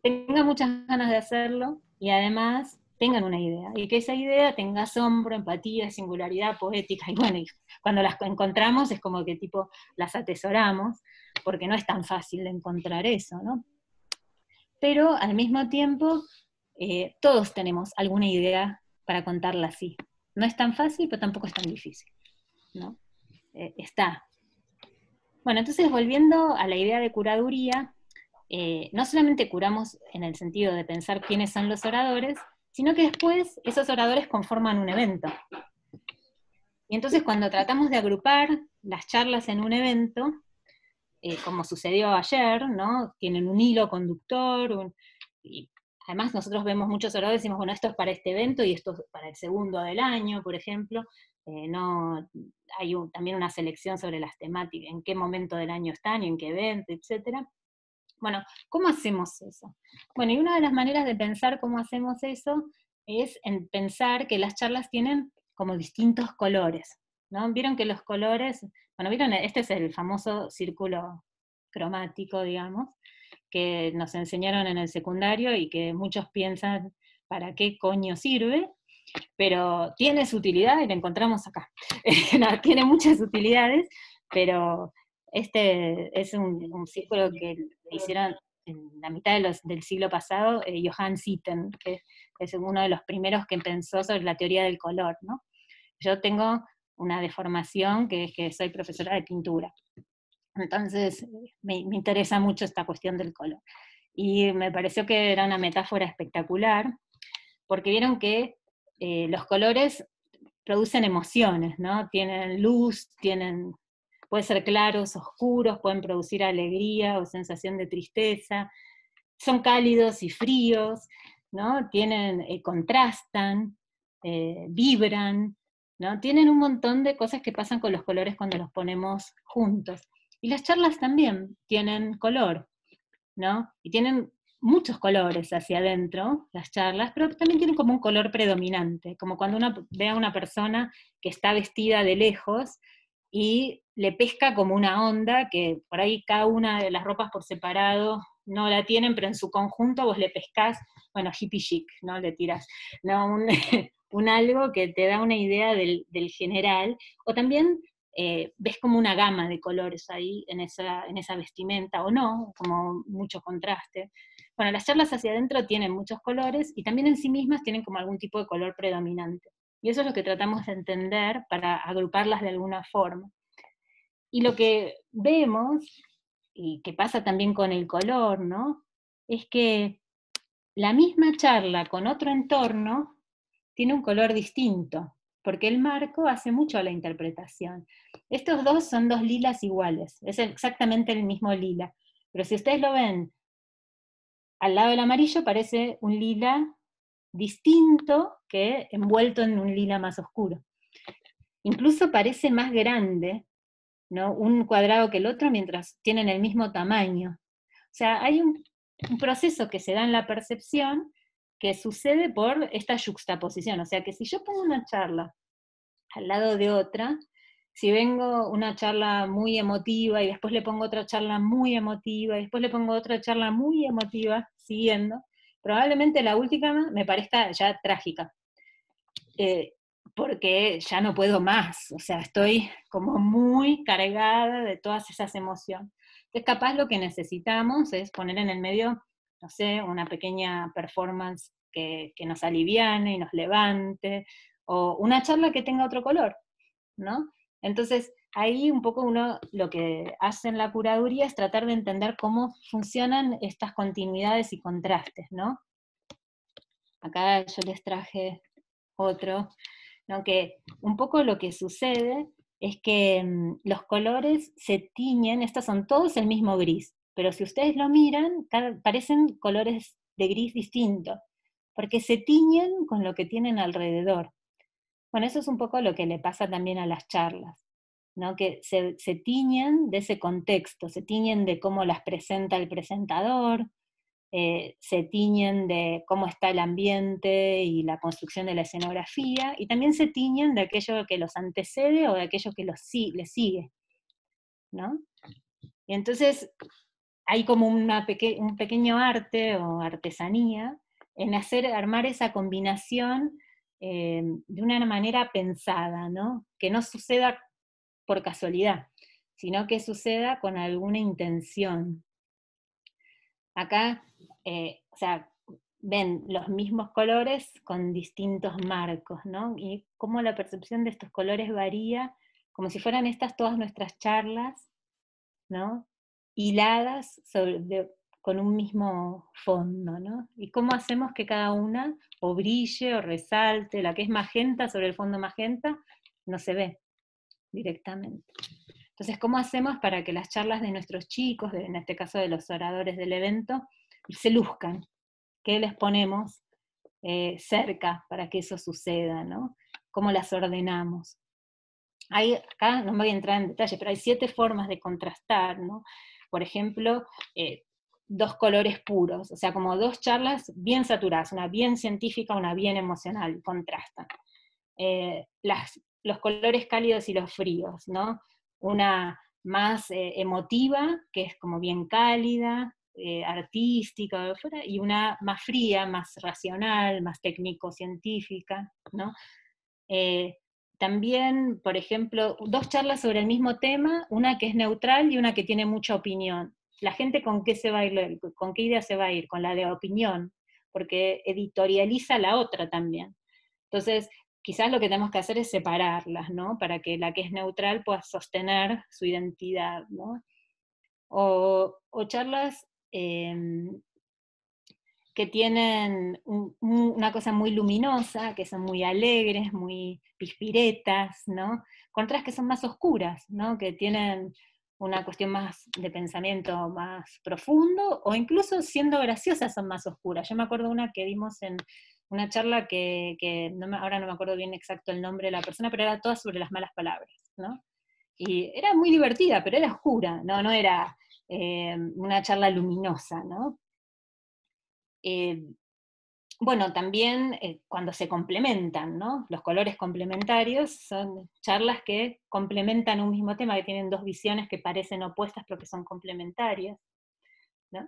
tengan muchas ganas de hacerlo, y además tengan una idea, y que esa idea tenga asombro, empatía, singularidad, poética, y bueno, y cuando las encontramos es como que tipo las atesoramos, porque no es tan fácil de encontrar eso, ¿no? Pero al mismo tiempo, todos tenemos alguna idea para contarla así. No es tan fácil, pero tampoco es tan difícil, ¿no? Está. Bueno, entonces volviendo a la idea de curaduría, no solamente curamos en el sentido de pensar quiénes son los oradores, sino que después esos oradores conforman un evento. Y entonces cuando tratamos de agrupar las charlas en un evento, como sucedió ayer, ¿no? Tienen un hilo conductor, y además nosotros vemos muchos oradores y decimos, bueno, esto es para este evento y esto es para el segundo del año, por ejemplo. No, hay también una selección sobre las temáticas, en qué momento del año están y en qué evento, etc. Bueno, ¿cómo hacemos eso? Bueno, y una de las maneras de pensar cómo hacemos eso es en pensar que las charlas tienen como distintos colores, ¿no? Vieron que los colores, bueno, vieron, este es el famoso círculo cromático, digamos, que nos enseñaron en el secundario y que muchos piensan para qué coño sirve, pero tiene su utilidad y la encontramos acá. No, tiene muchas utilidades, pero este es un círculo que hicieron en la mitad del siglo pasado Johann Sitten, que es uno de los primeros que pensó sobre la teoría del color, ¿no? Yo tengo una deformación que es que soy profesora de pintura, entonces me interesa mucho esta cuestión del color. Y me pareció que era una metáfora espectacular, porque vieron que los colores producen emociones, ¿no? Tienen luz, pueden ser claros, oscuros, pueden producir alegría o sensación de tristeza, son cálidos y fríos, ¿no? Contrastan, vibran, ¿no? Tienen un montón de cosas que pasan con los colores cuando los ponemos juntos. Y las charlas también tienen color, ¿no? Y tienen muchos colores hacia adentro, las charlas, pero también tienen como un color predominante, como cuando uno ve a una persona que está vestida de lejos y le pesca como una onda, que por ahí cada una de las ropas por separado no la tienen, pero en su conjunto vos le pescás, bueno, hippie chic, ¿no? Le tirás, ¿no? Un algo que te da una idea del general, o también ves como una gama de colores ahí en esa vestimenta, o no, como mucho contraste. Bueno, las charlas hacia adentro tienen muchos colores, y también en sí mismas tienen como algún tipo de color predominante. Y eso es lo que tratamos de entender para agruparlas de alguna forma. Y lo que vemos, y que pasa también con el color, ¿no? Es que la misma charla con otro entorno tiene un color distinto, porque el marco hace mucho a la interpretación. Estos dos son dos lilas iguales, es exactamente el mismo lila, pero si ustedes lo ven al lado del amarillo parece un lila distinto que envuelto en un lila más oscuro. Incluso parece más grande, ¿no? Un cuadrado que el otro mientras tienen el mismo tamaño. O sea, hay un proceso que se da en la percepción que sucede por esta yuxtaposición. O sea, que si yo pongo una charla al lado de otra, si vengo una charla muy emotiva y después le pongo otra charla muy emotiva y después le pongo otra charla muy emotiva, siguiendo, probablemente la última me parezca ya trágica. Porque ya no puedo más, o sea, estoy como muy cargada de todas esas emociones. Entonces, capaz lo que necesitamos es poner en el medio, no sé, una pequeña performance que nos aliviane y nos levante, o una charla que tenga otro color, ¿no? Entonces, ahí un poco uno lo que hace en la curaduría es tratar de entender cómo funcionan estas continuidades y contrastes, ¿no? Acá yo les traje otro, ¿no? Que un poco lo que sucede es que los colores se tiñen, estos son todos el mismo gris, pero si ustedes lo miran, parecen colores de gris distintos, porque se tiñen con lo que tienen alrededor. Bueno, eso es un poco lo que le pasa también a las charlas, ¿no? Que se tiñen de ese contexto, se tiñen de cómo las presenta el presentador, se tiñen de cómo está el ambiente y la construcción de la escenografía, y también se tiñen de aquello que los antecede o de aquello que les sigue, ¿no? Y entonces hay como un pequeño arte o artesanía en armar esa combinación de una manera pensada, ¿no? Que no suceda por casualidad, sino que suceda con alguna intención. Acá, o sea, ven los mismos colores con distintos marcos, ¿no? Y cómo la percepción de estos colores varía, como si fueran estas todas nuestras charlas, ¿no? Hiladas con un mismo fondo, ¿no? Y cómo hacemos que cada una o brille o resalte, la que es magenta sobre el fondo magenta, no se ve directamente. Entonces, ¿cómo hacemos para que las charlas de nuestros chicos, en este caso de los oradores del evento, se luzcan? ¿Qué les ponemos cerca para que eso suceda, ¿no? ¿Cómo las ordenamos? Acá no me voy a entrar en detalle, pero hay 7 formas de contrastar, ¿no? Por ejemplo, 2 colores puros, o sea, como 2 charlas bien saturadas, una bien científica, una bien emocional, contrastan. Los colores cálidos y los fríos, ¿no? Una más emotiva, que es como bien cálida, artística, y una más fría, más racional, más técnico-científica, ¿no? También, por ejemplo, 2 charlas sobre el mismo tema, una que es neutral y una que tiene mucha opinión. La gente con qué con qué idea se va a ir, con la de opinión, porque editorializa la otra también. Entonces, quizás lo que tenemos que hacer es separarlas, ¿no? Para que la que es neutral pueda sostener su identidad, ¿no? O charlas que tienen una cosa muy luminosa, que son muy alegres, muy pispiretas, ¿no? Contras que son más oscuras, ¿no? Que tienen una cuestión más de pensamiento más profundo, o incluso siendo graciosas son más oscuras. Yo me acuerdo una que dimos en una charla que ahora no me acuerdo bien exacto el nombre de la persona, pero era toda sobre las malas palabras, ¿no? Y era muy divertida, pero era oscura, no era una charla luminosa, ¿no? Bueno, también cuando se complementan, ¿no? Los colores complementarios son charlas que complementan un mismo tema, que tienen dos visiones que parecen opuestas pero que son complementarias, ¿no?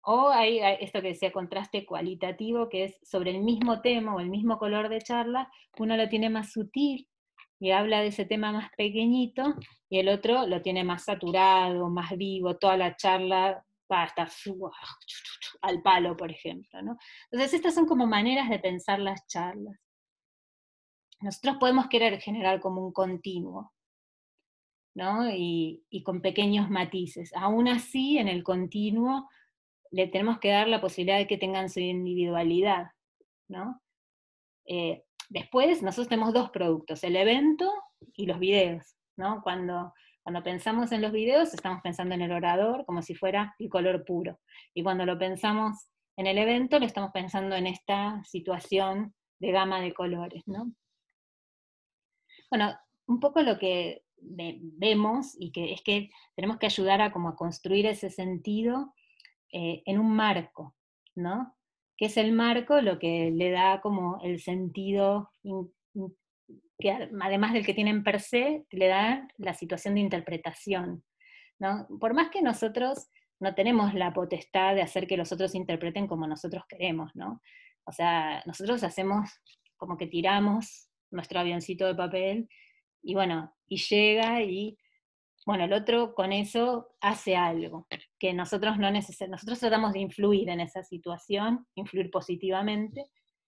O hay esto que decía contraste cualitativo, que es sobre el mismo tema o el mismo color de charla, uno lo tiene más sutil y habla de ese tema más pequeñito, y el otro lo tiene más saturado, más vivo, toda la charla va a estar al palo, por ejemplo, ¿no? Entonces estas son como maneras de pensar las charlas. Nosotros podemos querer generar como un continuo, ¿no? Y con pequeños matices. Aún así, en el continuo le tenemos que dar la posibilidad de que tengan su individualidad, ¿no? Después, nosotros tenemos dos productos, el evento y los videos, ¿no? Cuando pensamos en los videos, estamos pensando en el orador como si fuera el color puro. Y cuando lo pensamos en el evento, lo estamos pensando en esta situación de gama de colores, ¿no? Bueno, un poco lo que vemos, y que es que tenemos que ayudar a como a construir ese sentido en un marco, ¿no? Que es el marco lo que le da como el sentido, que además del que tienen per se, le da la situación de interpretación, ¿no? Por más que nosotros no tenemos la potestad de hacer que los otros interpreten como nosotros queremos, ¿no? O sea, nosotros hacemos como que tiramos nuestro avioncito de papel, y bueno, y llega, y bueno, el otro con eso hace algo, que nosotros no necesitamos. Nosotros tratamos de influir en esa situación, influir positivamente,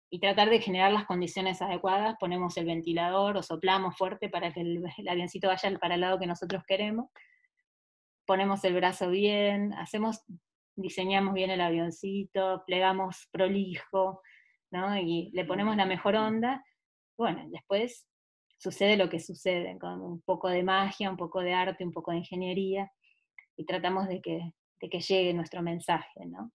y tratar de generar las condiciones adecuadas. Ponemos el ventilador o soplamos fuerte para que el avioncito vaya para el lado que nosotros queremos, ponemos el brazo bien, diseñamos bien el avioncito, plegamos prolijo, ¿no? Y le ponemos la mejor onda. Bueno, después sucede lo que sucede, con un poco de magia, un poco de arte, un poco de ingeniería, y tratamos de que llegue nuestro mensaje, ¿no?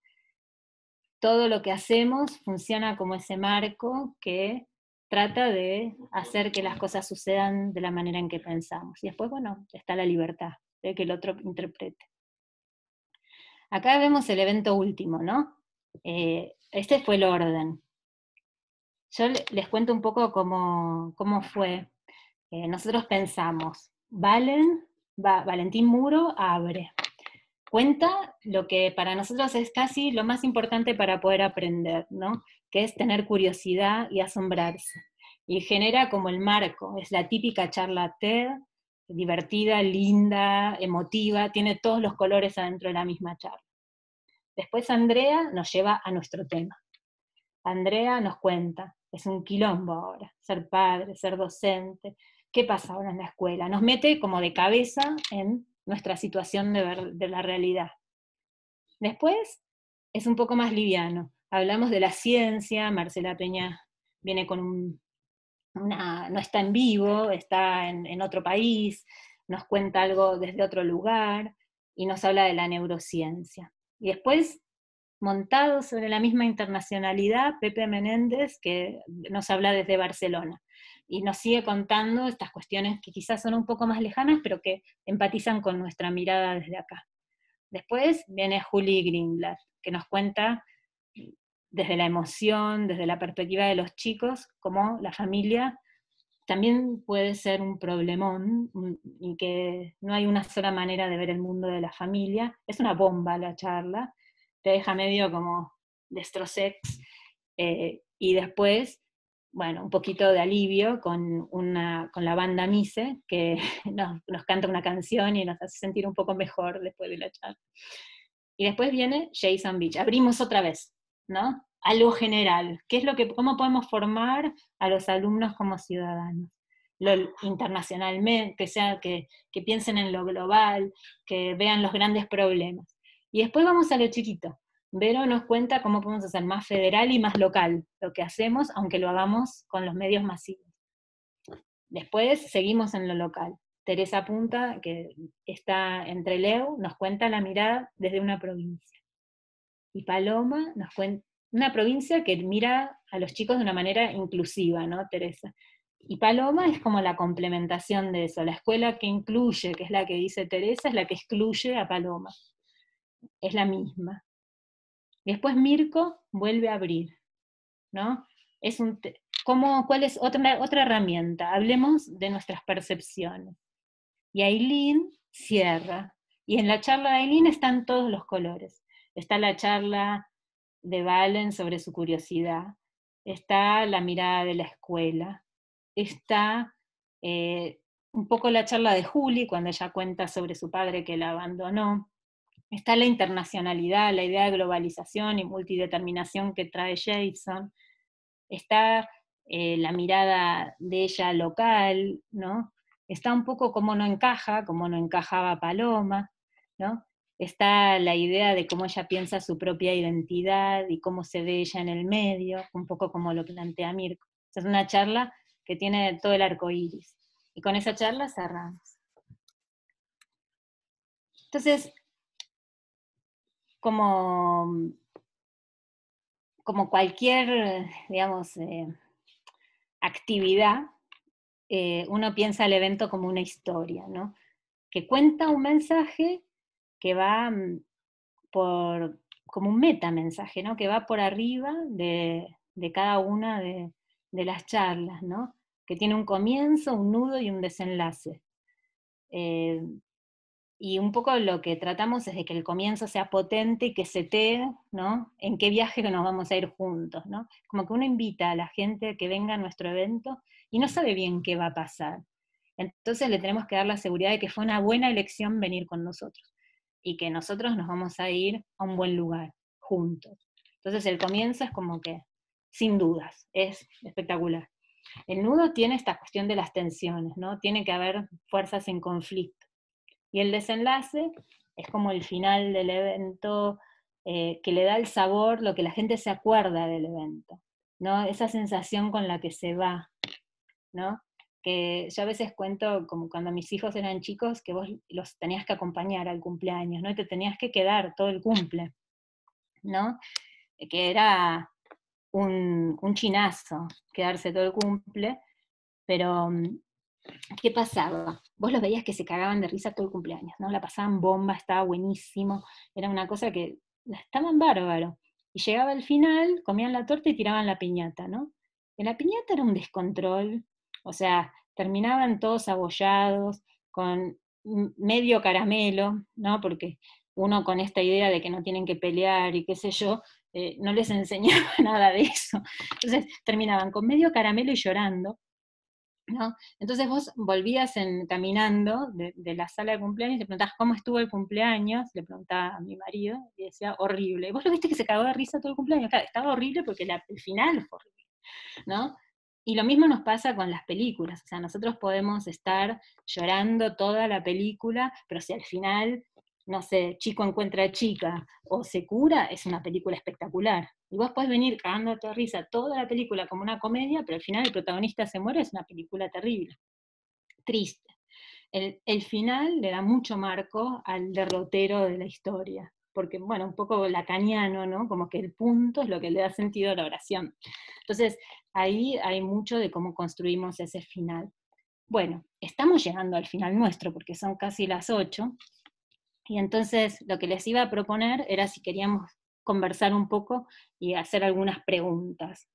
Todo lo que hacemos funciona como ese marco que trata de hacer que las cosas sucedan de la manera en que pensamos. Y después, bueno, está la libertad de que el otro interprete. Acá vemos el evento último, ¿no? Este fue el orden. Yo les cuento un poco cómo fue. Nosotros pensamos, Valentín Muro abre. Cuenta lo que para nosotros es casi lo más importante para poder aprender, ¿no? Que es tener curiosidad y asombrarse. Y genera como el marco, es la típica charla TED, divertida, linda, emotiva, tiene todos los colores adentro de la misma charla. Después Andrea nos lleva a nuestro tema. Andrea nos cuenta, es un quilombo ahora, ser padre, ser docente, ¿qué pasa ahora en la escuela? Nos mete como de cabeza en nuestra situación de la realidad. Después es un poco más liviano, hablamos de la ciencia, Marcela Peña viene con no está en vivo, está en otro país, nos cuenta algo desde otro lugar, y nos habla de la neurociencia. Y después, montado sobre la misma internacionalidad, Pepe Menéndez, que nos habla desde Barcelona, y nos sigue contando estas cuestiones que quizás son un poco más lejanas, pero que empatizan con nuestra mirada desde acá. Después viene Juli Greenblatt, que nos cuenta desde la emoción, desde la perspectiva de los chicos, cómo la familia también puede ser un problemón, y que no hay una sola manera de ver el mundo de la familia. Es una bomba la charla, te deja medio como destrosex, y después, bueno, un poquito de alivio con la banda Mise, que nos canta una canción y nos hace sentir un poco mejor después de la charla. Y después viene Jason Beach, abrimos otra vez, ¿no? Algo general, cómo podemos formar a los alumnos como ciudadanos, internacionalmente, que piensen en lo global, que vean los grandes problemas. Y después vamos a lo chiquito. Vero nos cuenta cómo podemos hacer más federal y más local lo que hacemos, aunque lo hagamos con los medios masivos. Después seguimos en lo local. Teresa Punta, que está en Trelew, nos cuenta la mirada desde una provincia. Y Paloma nos cuenta una provincia que mira a los chicos de una manera inclusiva, ¿no, Teresa? Y Paloma es como la complementación de eso. La escuela que incluye, que es la que dice Teresa, es la que excluye a Paloma. Es la misma. Y después Mirko vuelve a abrir, ¿no? ¿Cuál es otra herramienta? Hablemos de nuestras percepciones. Y Ailén cierra. Y en la charla de Ailén están todos los colores. Está la charla de Valen sobre su curiosidad. Está la mirada de la escuela. Está un poco la charla de Juli, cuando ella cuenta sobre su padre que la abandonó. Está la internacionalidad, la idea de globalización y multideterminación que trae Jason. Está la mirada de ella local, ¿no? Está un poco cómo no encajaba Paloma, ¿no? Está la idea de cómo ella piensa su propia identidad y cómo se ve ella en el medio, un poco como lo plantea Mirko. Es una charla que tiene todo el arco iris. Y con esa charla cerramos. Entonces, como cualquier, digamos, actividad, uno piensa el evento como una historia, ¿no? Que cuenta un mensaje que va como un metamensaje, ¿no? Que va por arriba de cada una de las charlas, ¿no? Que tiene un comienzo, un nudo y un desenlace. Y un poco lo que tratamos es de que el comienzo sea potente y que setee, ¿no? En qué viaje nos vamos a ir juntos, ¿no? Como que uno invita a la gente a que venga a nuestro evento y no sabe bien qué va a pasar. Entonces le tenemos que dar la seguridad de que fue una buena elección venir con nosotros y que nosotros nos vamos a ir a un buen lugar, juntos. Entonces el comienzo es como que, sin dudas, es espectacular. El nudo tiene esta cuestión de las tensiones, ¿no? Tiene que haber fuerzas en conflicto. Y el desenlace es como el final del evento, que le da el sabor, lo que la gente se acuerda del evento, ¿no? Esa sensación con la que se va, ¿no? Que yo a veces cuento, como cuando mis hijos eran chicos, que vos los tenías que acompañar al cumpleaños, ¿no? Y te tenías que quedar todo el cumple, ¿no? Que era un chinazo quedarse todo el cumple, pero ¿qué pasaba? Vos los veías que se cagaban de risa todo el cumpleaños, ¿no? La pasaban bomba, estaba buenísimo, era una cosa que estaban bárbaro. Y llegaba el final, comían la torta y tiraban la piñata, ¿no? Y la piñata era un descontrol, o sea, terminaban todos abollados, con medio caramelo, ¿no? Porque uno con esta idea de que no tienen que pelear y qué sé yo, no les enseñaba nada de eso. Entonces terminaban con medio caramelo y llorando, ¿no? Entonces vos volvías caminando de la sala de cumpleaños y te preguntabas cómo estuvo el cumpleaños, le preguntaba a mi marido, y decía horrible. Y vos lo viste que se cagó de risa todo el cumpleaños. Claro, estaba horrible porque el final fue horrible, ¿no? Y lo mismo nos pasa con las películas, o sea, nosotros podemos estar llorando toda la película, pero si al final, no sé, chico encuentra a chica o se cura, es una película espectacular. Y vos podés venir cagándote de risa toda la película como una comedia, pero al final el protagonista se muere, es una película terrible, triste. El final le da mucho marco al derrotero de la historia, porque, bueno, un poco lacaniano, ¿no? Como que el punto es lo que le da sentido a la oración. Entonces, ahí hay mucho de cómo construimos ese final. Bueno, estamos llegando al final nuestro, porque son casi las 8, y entonces lo que les iba a proponer era si queríamos conversar un poco y hacer algunas preguntas.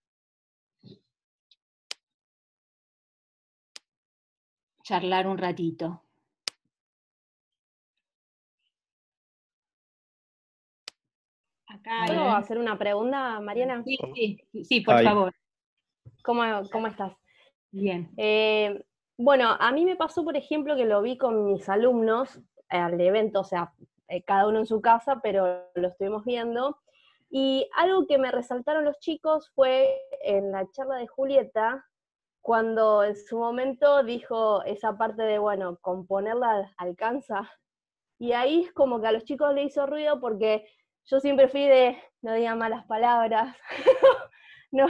Charlar un ratito. Acá ¿Puedo hacer una pregunta, Mariana? Sí, por favor. ¿Cómo estás? Bien. Bueno, a mí me pasó, por ejemplo, que lo vi con mis alumnos al evento, o sea, cada uno en su casa, pero lo estuvimos viendo. Y algo que me resaltaron los chicos fue en la charla de Julieta, cuando en su momento dijo esa parte de, bueno, componerla alcanza. Y ahí es como que a los chicos le hizo ruido porque yo siempre fui de, no digan malas palabras, no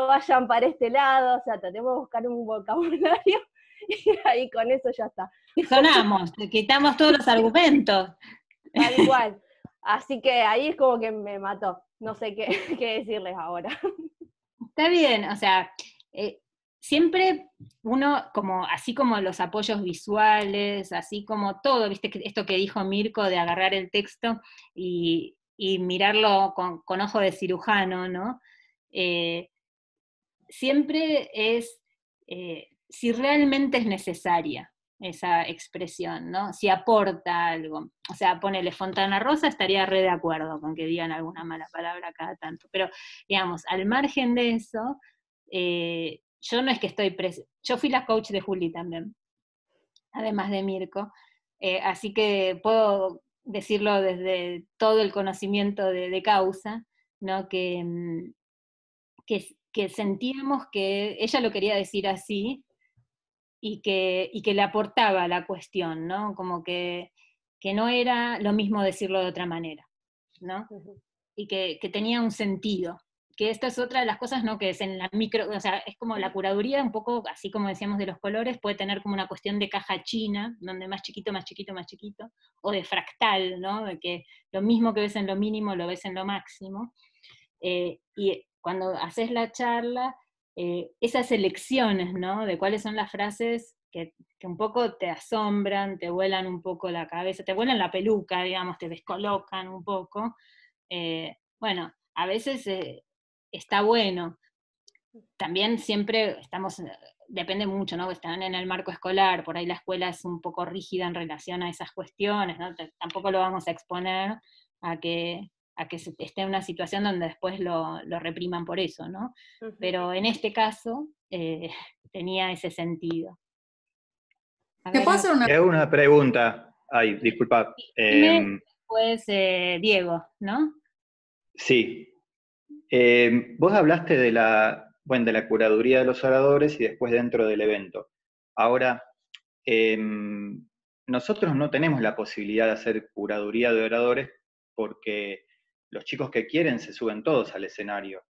vayan para este lado, o sea, tratemos de buscar un vocabulario y ahí con eso ya está. Sonamos, quitamos todos los argumentos. Tal cual. Así que ahí es como que me mató. No sé qué decirles ahora. Está bien, o sea, siempre uno, así como los apoyos visuales, así como todo, viste, esto que dijo Mirko de agarrar el texto y y mirarlo con ojo de cirujano, ¿no? Siempre es si realmente es necesaria esa expresión, ¿no? Si aporta algo. O sea, ponele Fontana Rosa, estaría re de acuerdo con que digan alguna mala palabra cada tanto. Pero, digamos, al margen de eso, yo no es que estoy yo fui la coach de Juli también, además de Mirko, así que puedo decirlo desde todo el conocimiento de causa, ¿no? Que sentíamos que ella lo quería decir así, y que le aportaba a la cuestión, ¿no? Como que no era lo mismo decirlo de otra manera, ¿no? Y que tenía un sentido. Que esta es otra de las cosas, ¿no? Que es en la micro, o sea, es como la curaduría, un poco, así como decíamos de los colores, puede tener como una cuestión de caja china, donde más chiquito, más chiquito, más chiquito, o de fractal, ¿no? De que lo mismo que ves en lo mínimo, lo ves en lo máximo. Y cuando haces la charla, esas elecciones, ¿no? De cuáles son las frases que un poco te asombran, te vuelan un poco la cabeza, te vuelan la peluca, digamos, te descolocan un poco. Bueno, a veces está bueno. También siempre depende mucho, ¿no? Están en el marco escolar, por ahí la escuela es un poco rígida en relación a esas cuestiones, ¿no? Tampoco lo vamos a exponer a que esté en una situación donde después lo repriman por eso, ¿no? Pero en este caso tenía ese sentido. ¿Te puedo hacer una... Te hago una pregunta. Ay, disculpa. Después Diego, ¿no? Sí. Vos hablaste de la curaduría de los oradores y después dentro del evento. Ahora, nosotros no tenemos la posibilidad de hacer curaduría de oradores porque los chicos que quieren se suben todos al escenario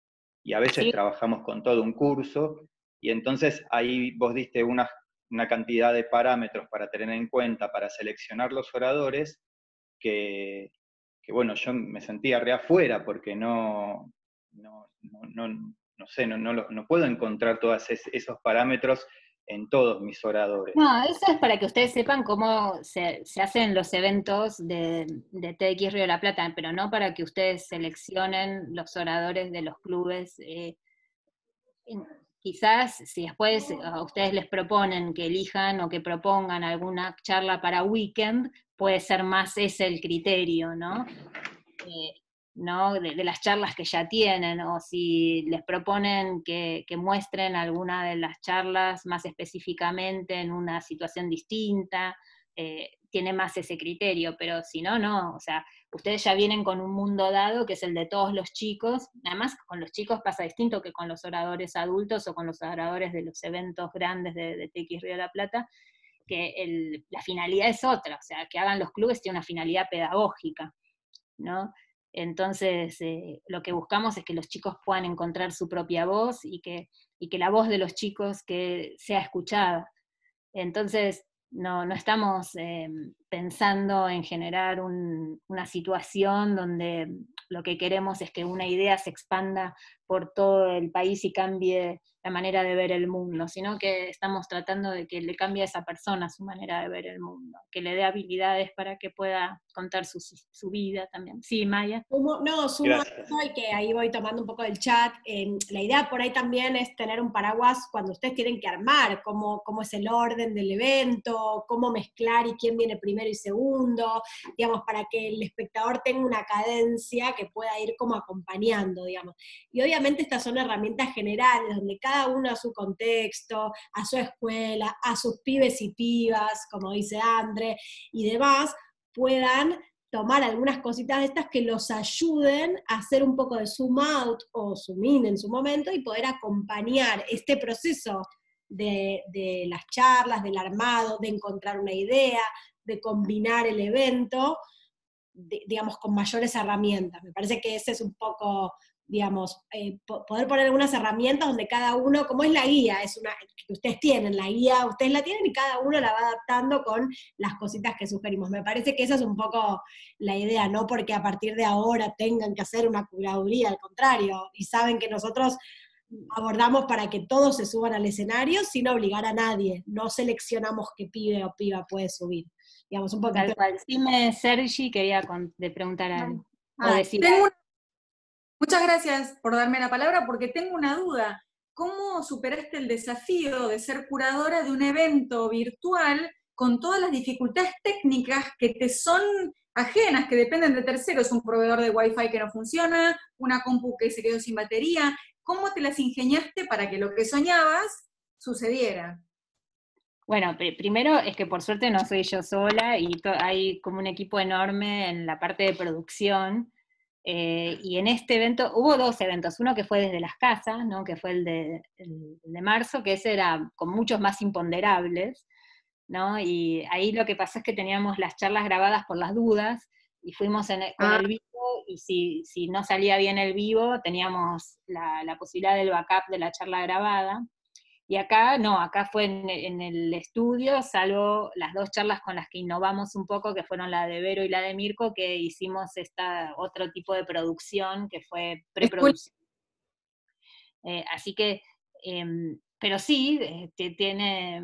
y a veces trabajamos con todo un curso y entonces ahí vos diste una cantidad de parámetros para tener en cuenta para seleccionar los oradores que bueno, yo me sentía re afuera porque no puedo encontrar todos esos parámetros en todos mis oradores. No, eso es para que ustedes sepan cómo se hacen los eventos de TX Río de la Plata, pero no para que ustedes seleccionen los oradores de los clubes. Quizás si después a ustedes les proponen que elijan o que propongan alguna charla para weekend, puede ser más ese el criterio, ¿no? ¿No? De las charlas que ya tienen, o si les proponen que muestren alguna de las charlas más específicamente en una situación distinta, tiene más ese criterio, pero si no, no, o sea, ustedes ya vienen con un mundo dado que es el de todos los chicos, además con los chicos pasa distinto que con los oradores adultos o con los oradores de los eventos grandes de TX Río de la Plata, que la finalidad es otra, o sea, que hagan los clubes tiene una finalidad pedagógica, ¿no? Entonces, lo que buscamos es que los chicos puedan encontrar su propia voz y que la voz de los chicos que sea escuchada. Entonces, no estamos pensando en generar una situación donde lo que queremos es que una idea se expanda por todo el país y cambie la manera de ver el mundo, sino que estamos tratando de que le cambie a esa persona su manera de ver el mundo, que le dé habilidades para que pueda contar su vida también. Sí, Maya. Sumo a esto y que ahí voy tomando un poco del chat. La idea por ahí también es tener un paraguas cuando ustedes tienen que armar cómo es el orden del evento, cómo mezclar y quién viene primero y segundo, digamos, para que el espectador tenga una cadencia que pueda ir como acompañando, digamos. Y obviamente estas son herramientas generales, donde cada uno a su contexto, a su escuela, a sus pibes y pibas, como dice Andre, y demás, puedan tomar algunas cositas de estas que los ayuden a hacer un poco de zoom out o zoom in en su momento y poder acompañar este proceso de las charlas, del armado, de encontrar una idea, de combinar el evento, digamos, con mayores herramientas. Me parece que ese es un poco, digamos, poder poner algunas herramientas donde cada uno, como es la guía, es una que ustedes tienen, la guía ustedes la tienen y cada uno la va adaptando con las cositas que sugerimos. Me parece que esa es un poco la idea, no porque a partir de ahora tengan que hacer una curaduría, al contrario, y saben que nosotros abordamos para que todos se suban al escenario sin obligar a nadie, no seleccionamos qué pibe o piba puede subir. Digamos, un poquito. Tal cual. Dime, Sergi, quería preguntar algo. O decir, Muchas gracias por darme la palabra, porque tengo una duda. ¿Cómo superaste el desafío de ser curadora de un evento virtual con todas las dificultades técnicas que te son ajenas, que dependen de terceros? Un proveedor de Wi-Fi que no funciona, una compu que se quedó sin batería. ¿Cómo te las ingeniaste para que lo que soñabas sucediera? bueno, primero es que por suerte no soy yo sola y hay como un equipo enorme en la parte de producción. Y en este evento, hubo 2 eventos, uno que fue desde las casas, ¿no? Que fue el de marzo, que ese era con muchos más imponderables, ¿no? Y ahí lo que pasó es que teníamos las charlas grabadas por las dudas, y fuimos con el vivo, y si no salía bien el vivo, teníamos la posibilidad del backup de la charla grabada. Y acá no, acá fue en el estudio, salvo las 2 charlas con las que innovamos un poco, que fueron la de Vero y la de Mirko, que hicimos otro tipo de producción, que fue preproducción. Así que, pero sí, tiene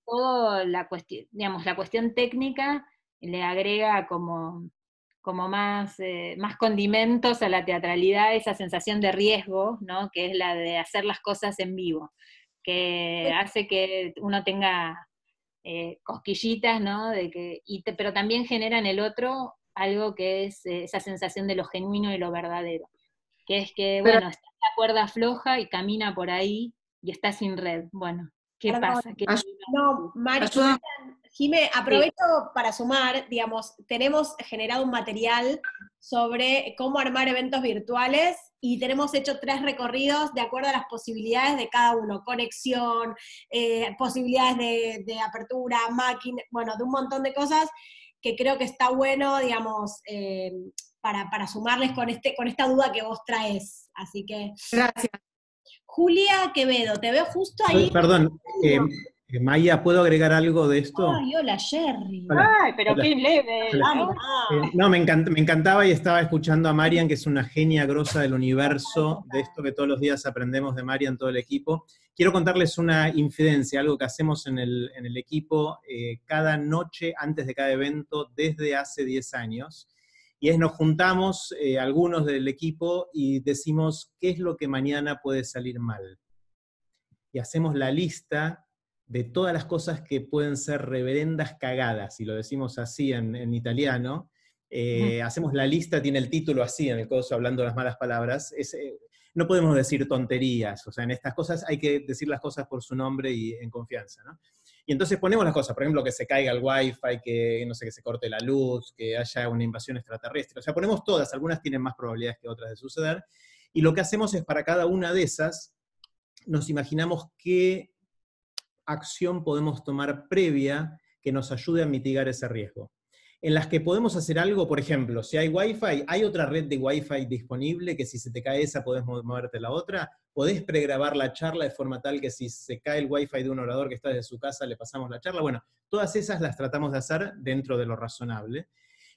todo la cuestión, digamos, la cuestión técnica le agrega como más condimentos a la teatralidad, esa sensación de riesgo, ¿no? Que es la de hacer las cosas en vivo, que hace que uno tenga cosquillitas, ¿no? Pero también genera en el otro algo que es esa sensación de lo genuino y lo verdadero, que es que, bueno, está en la cuerda floja y camina por ahí y está sin red. Bueno, ¿qué pasa? No, Mari, Jimé, aprovecho para sumar, digamos, tenemos generado un material sobre cómo armar eventos virtuales y tenemos hecho 3 recorridos de acuerdo a las posibilidades de cada uno, conexión, posibilidades de apertura, máquina, bueno, de un montón de cosas que creo que está bueno, digamos, para sumarles con esta duda que vos traes. Así que... Gracias. Julia Quevedo, te veo justo ahí. Perdón, Maya, ¿puedo agregar algo de esto? Ay, hola, Jerry. Hola. Ay, pero Hola. qué leve, ¿no? No, me encantaba y estaba escuchando a Marian, que es una genia grosa del universo, de esto que todos los días aprendemos de Marian, todo el equipo. Quiero contarles una infidencia, algo que hacemos en el equipo cada noche antes de cada evento desde hace 10 años. Y es nos juntamos, algunos del equipo, y decimos qué es lo que mañana puede salir mal. Y hacemos la lista de todas las cosas que pueden ser reverendas cagadas, y lo decimos así en italiano. Hacemos la lista, tiene el título así en el coso, hablando las malas palabras. No podemos decir tonterías, o sea, en estas cosas hay que decir las cosas por su nombre y en confianza, ¿no? Y entonces ponemos las cosas, por ejemplo, que se caiga el wifi, que no sé, que se corte la luz, que haya una invasión extraterrestre. O sea, ponemos todas, algunas tienen más probabilidades que otras de suceder. Y lo que hacemos es, para cada una de esas, nos imaginamos qué acción podemos tomar previa que nos ayude a mitigar ese riesgo. En las que podemos hacer algo, por ejemplo, si hay Wi-Fi, ¿hay otra red de Wi-Fi disponible que si se te cae esa podés moverte la otra? ¿Podés pregrabar la charla de forma tal que si se cae el Wi-Fi de un orador que está desde su casa le pasamos la charla? Bueno, todas esas las tratamos de hacer dentro de lo razonable.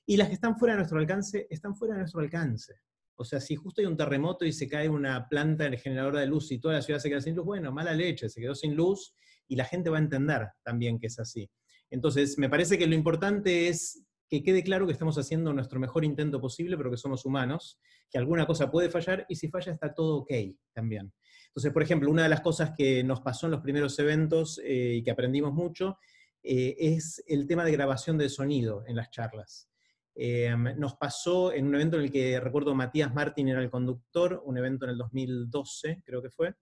Y las que están fuera de nuestro alcance, están fuera de nuestro alcance. O sea, si justo hay un terremoto y se cae una planta generadora de luz y toda la ciudad se queda sin luz, bueno, mala leche, se quedó sin luz y la gente va a entender también que es así. Entonces, me parece que lo importante es que quede claro que estamos haciendo nuestro mejor intento posible, pero que somos humanos, que alguna cosa puede fallar, y si falla está todo ok también. Entonces, por ejemplo, una de las cosas que nos pasó en los primeros eventos y que aprendimos mucho, es el tema de grabación de sonido en las charlas. Nos pasó en un evento en el que, recuerdo, Matías Martín era el conductor, un evento en el 2012, creo que fue,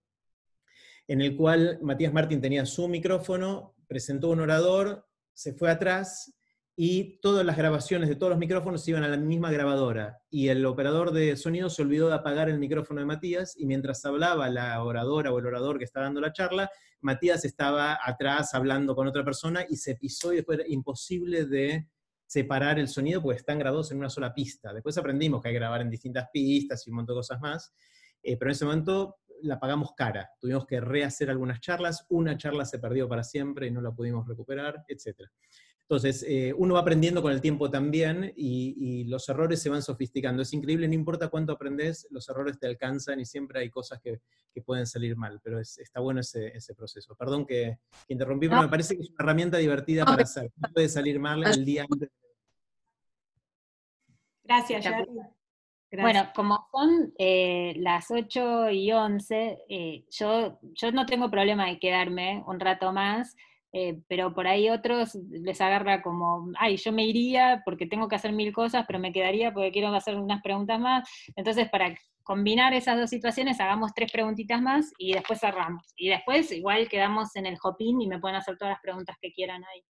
en el cual Matías Martín tenía su micrófono, presentó un orador, se fue atrás, y todas las grabaciones de todos los micrófonos iban a la misma grabadora, y el operador de sonido se olvidó de apagar el micrófono de Matías, y mientras hablaba la oradora o el orador que estaba dando la charla, Matías estaba atrás hablando con otra persona, y se pisó, y después era imposible de separar el sonido, porque están grabados en una sola pista. Después aprendimos que hay que grabar en distintas pistas, y un montón de cosas más, pero en ese momento la pagamos cara, tuvimos que rehacer algunas charlas, una charla se perdió para siempre y no la pudimos recuperar, etc. Entonces, uno va aprendiendo con el tiempo también, y los errores se van sofisticando. Es increíble, no importa cuánto aprendes, los errores te alcanzan y siempre hay cosas que pueden salir mal, pero está bueno ese proceso. Perdón que interrumpí, pero me parece que es una herramienta divertida para hacer. No puede salir mal el día antes. Gracias, Está- Jerry. Gracias. Bueno, como son las 8:11, yo no tengo problema de quedarme un rato más, pero por ahí otros les agarra como, ay, yo me iría porque tengo que hacer 1000 cosas, pero me quedaría porque quiero hacer unas preguntas más. Entonces, para combinar esas dos situaciones, hagamos 3 preguntitas más y después cerramos. Y después igual quedamos en el hop-in y me pueden hacer todas las preguntas que quieran ahí.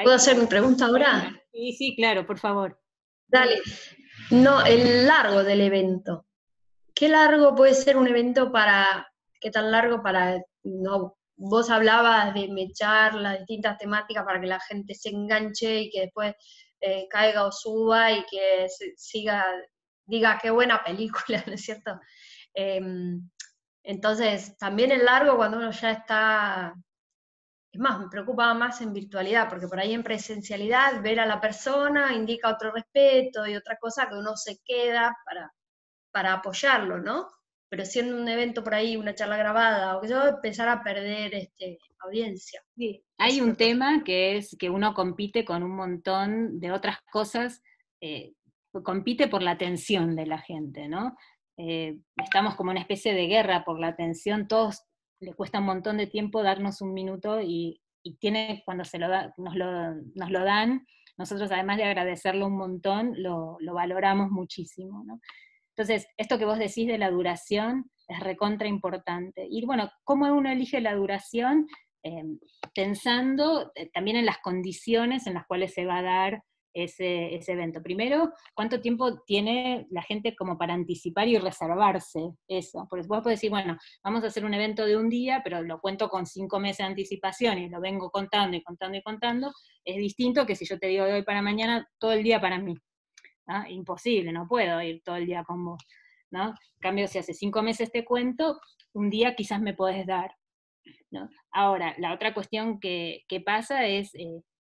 ¿Puedo hacer mi pregunta ahora? Sí, sí, claro, por favor. Dale. No, el largo del evento. ¿Qué largo puede ser un evento qué tan largo para, no, vos hablabas de mechar las distintas temáticas para que la gente se enganche y que después caiga o suba y que diga qué buena película, ¿no es cierto? Entonces, también el largo cuando uno ya está. Es más, me preocupaba más en virtualidad, porque por ahí en presencialidad ver a la persona indica otro respeto y otra cosa que uno se queda para apoyarlo, ¿no? Pero siendo un evento por ahí, una charla grabada, o que yo, empezar a perder audiencia. Sí, hay un tema que es que uno compite con un montón de otras cosas, compite por la atención de la gente, ¿no? Estamos como una especie de guerra por la atención, todos le cuesta un montón de tiempo darnos un minuto y cuando nos lo dan, nosotros además de agradecerlo un montón, lo valoramos muchísimo, ¿no? Entonces, esto que vos decís de la duración es recontra importante. Y bueno, ¿cómo uno elige la duración? Pensando también en las condiciones en las cuales se va a dar ese evento. Primero, ¿cuánto tiempo tiene la gente como para anticipar y reservarse eso? Porque vos podés decir, bueno, vamos a hacer un evento de un día, pero lo cuento con 5 meses de anticipación y lo vengo contando y contando y contando, es distinto que si yo te digo de hoy para mañana, todo el día para mí. ¿No? Imposible, no puedo ir todo el día con vos, ¿no? En cambio, si hace 5 meses te cuento, un día quizás me podés dar, ¿no? Ahora, la otra cuestión que pasa es,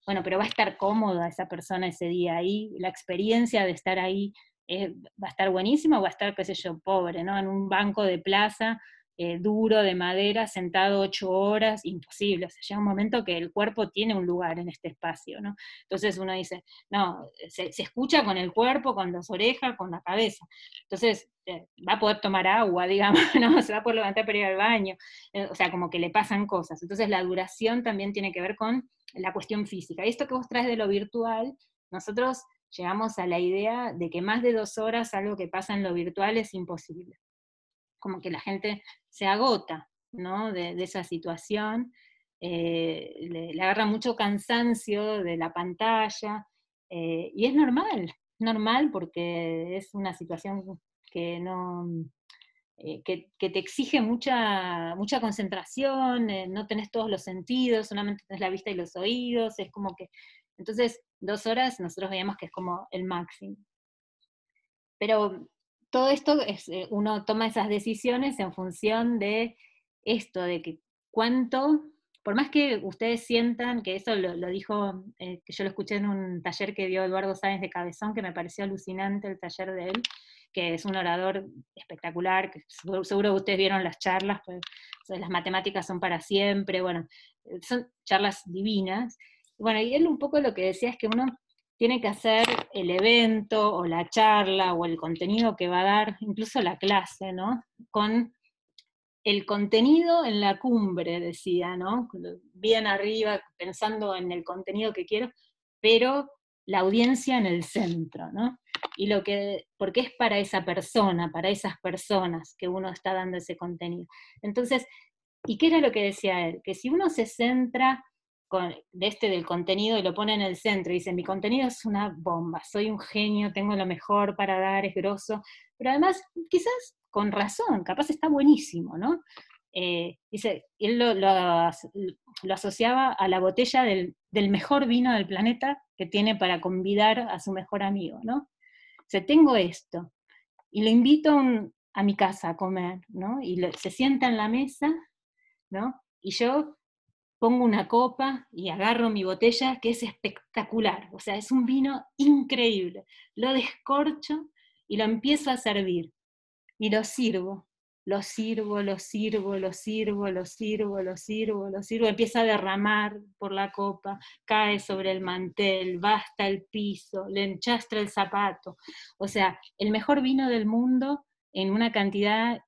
bueno, pero va a estar cómoda esa persona ese día ahí, la experiencia de estar ahí va a estar buenísima o va a estar, qué sé yo, pobre, ¿no? En un banco de plaza, duro, de madera, sentado 8 horas, imposible, o sea, llega un momento que el cuerpo tiene un lugar en este espacio, ¿no? Entonces uno dice, no, se escucha con el cuerpo, con las orejas, con la cabeza, entonces va a poder tomar agua, digamos, ¿no? Se va a poder levantar para ir al baño, o sea, como que le pasan cosas, entonces la duración también tiene que ver con la cuestión física, y esto que vos traes de lo virtual, nosotros llegamos a la idea de que más de 2 horas algo que pasa en lo virtual es imposible, como que la gente se agota, ¿no? de esa situación, le agarra mucho cansancio de la pantalla, y es normal porque es una situación que no, que te exige mucha concentración, no tenés todos los sentidos, solamente tenés la vista y los oídos, es como que, entonces 2 horas nosotros veíamos que es como el máximo. Pero todo esto uno toma esas decisiones en función de esto, de que cuánto, por más que ustedes sientan, que eso lo dijo, que yo lo escuché en un taller que dio Eduardo Sáenz de Cabezón, que me pareció alucinante el taller de él, que es un orador espectacular, que seguro ustedes vieron las charlas, pues, las matemáticas son para siempre, bueno, son charlas divinas. Bueno, y él un poco lo que decía es que uno tiene que hacer el evento, o la charla, o el contenido que va a dar, incluso la clase, ¿no? Con el contenido en la cumbre, decía, ¿no? Bien arriba, pensando en el contenido que quiero, pero la audiencia en el centro, ¿no? Y porque es para esa persona, para esas personas que uno está dando ese contenido. Entonces, ¿y qué era lo que decía él? Que si uno se centra del contenido y lo pone en el centro y dice, mi contenido es una bomba, soy un genio, tengo lo mejor para dar, es grosso, pero además, quizás con razón, capaz está buenísimo, ¿no? Dice, él lo asociaba a la botella del mejor vino del planeta que tiene para convidar a su mejor amigo, ¿no? O sea, tengo esto, y lo invito a mi casa a comer, ¿no? Y se sienta en la mesa, ¿no? Y yo pongo una copa y agarro mi botella, que es espectacular, o sea, es un vino increíble. Lo descorcho y lo empiezo a servir, y lo sirvo. lo sirvo, lo sirvo, lo sirvo, lo sirvo, lo sirvo, lo sirvo, empieza a derramar por la copa, cae sobre el mantel, va hasta el piso, le enchastra el zapato. O sea, el mejor vino del mundo en una cantidad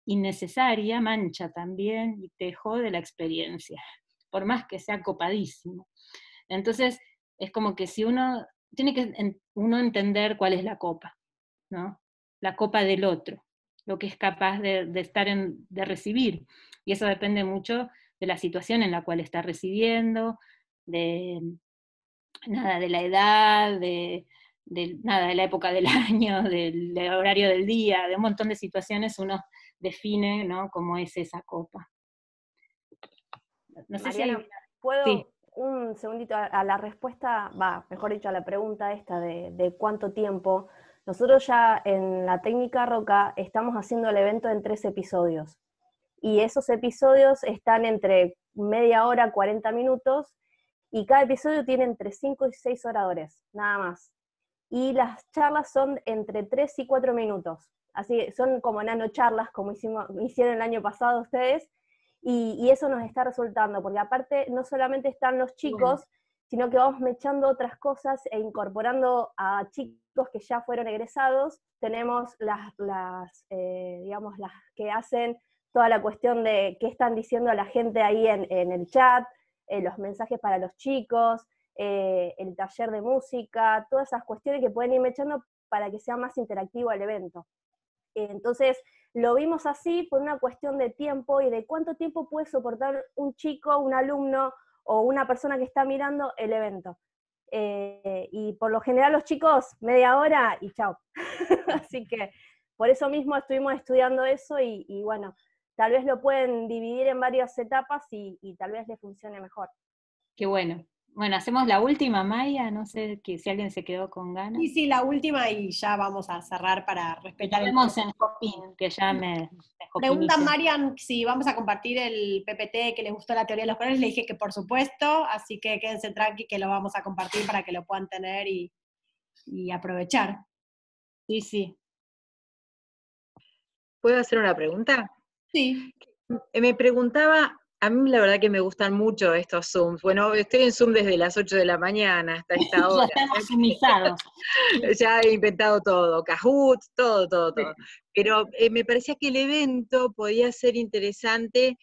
innecesaria mancha también y te jode la experiencia, por más que sea copadísimo. Entonces, es como que si uno, tiene que uno entender cuál es la copa, ¿no? La copa del otro, lo que es capaz de estar de recibir. Y eso depende mucho de la situación en la cual está recibiendo, de la edad, de la época del año, del horario del día, de un montón de situaciones uno define, ¿no?, cómo es esa copa. No sé Mariana, si ¿puedo sí. un segundito a la respuesta, mejor dicho, a la pregunta esta de cuánto tiempo? Nosotros ya en la técnica Roca estamos haciendo el evento en 3 episodios, y esos episodios están entre media hora, 40 minutos, y cada episodio tiene entre 5 y 6 oradores, nada más. Y las charlas son entre 3 y 4 minutos, así son como nano charlas, como hicieron el año pasado ustedes, y eso nos está resultando, porque aparte no solamente están los chicos, sino que vamos mechando otras cosas e incorporando a chicos que ya fueron egresados. Tenemos digamos, las que hacen toda la cuestión de qué están diciendo la gente ahí en el chat, los mensajes para los chicos, el taller de música, todas esas cuestiones que pueden ir mechando para que sea más interactivo el evento. Entonces, lo vimos así por una cuestión de tiempo y de cuánto tiempo puede soportar un chico, un alumno o una persona que está mirando el evento. Y por lo general los chicos, media hora y chao. Así que por eso mismo estuvimos estudiando eso y bueno, tal vez lo pueden dividir en varias etapas y tal vez le funcione mejor. Qué bueno. Bueno, hacemos la última, Maya, no sé si alguien se quedó con ganas. Sí, la última y ya vamos a cerrar para respetar el tiempo. Nos vemos en Hopin, que ya me Pregunta Marian si vamos a compartir el PPT que les gustó la teoría de los colores. Le dije que por supuesto, así que quédense tranqui que lo vamos a compartir para que lo puedan tener y aprovechar. Sí, sí. ¿Puedo hacer una pregunta? Sí. Me preguntaba, a mí la verdad que me gustan mucho estos Zooms. Bueno, estoy en Zoom desde las 8 de la mañana hasta esta hora. Ya estamos zoomizados. Ya he inventado todo, Kahoot, todo. Pero me parecía que el evento podía ser interesante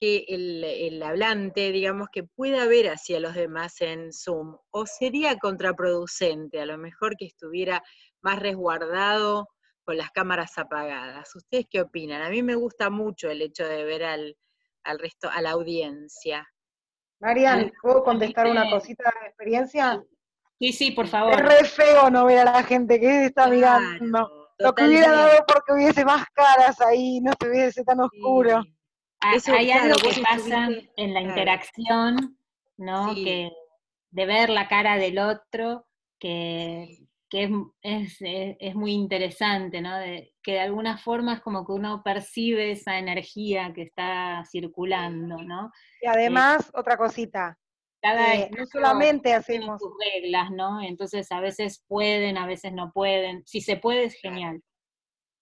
que el hablante, digamos, que pueda ver hacia los demás en Zoom. ¿O sería contraproducente, a lo mejor que estuviera más resguardado con las cámaras apagadas? ¿Ustedes qué opinan? A mí me gusta mucho el hecho de ver al resto, a la audiencia. Marian, ¿puedo contestar una cosita de experiencia? Sí, por favor. Es re feo no ver a la gente que está mirando. Lo que hubiera dado porque hubiese más caras ahí, no se hubiese tan oscuro. Hay algo que pasa en la interacción, ¿no? Sí. Que de ver la cara del otro, que es muy interesante, ¿no? Que de alguna forma es como que uno percibe esa energía que está circulando, ¿no? Y además, otra cosita, no solamente hacemos sus reglas, ¿no? Entonces a veces pueden, a veces no pueden. Si se puede, es genial.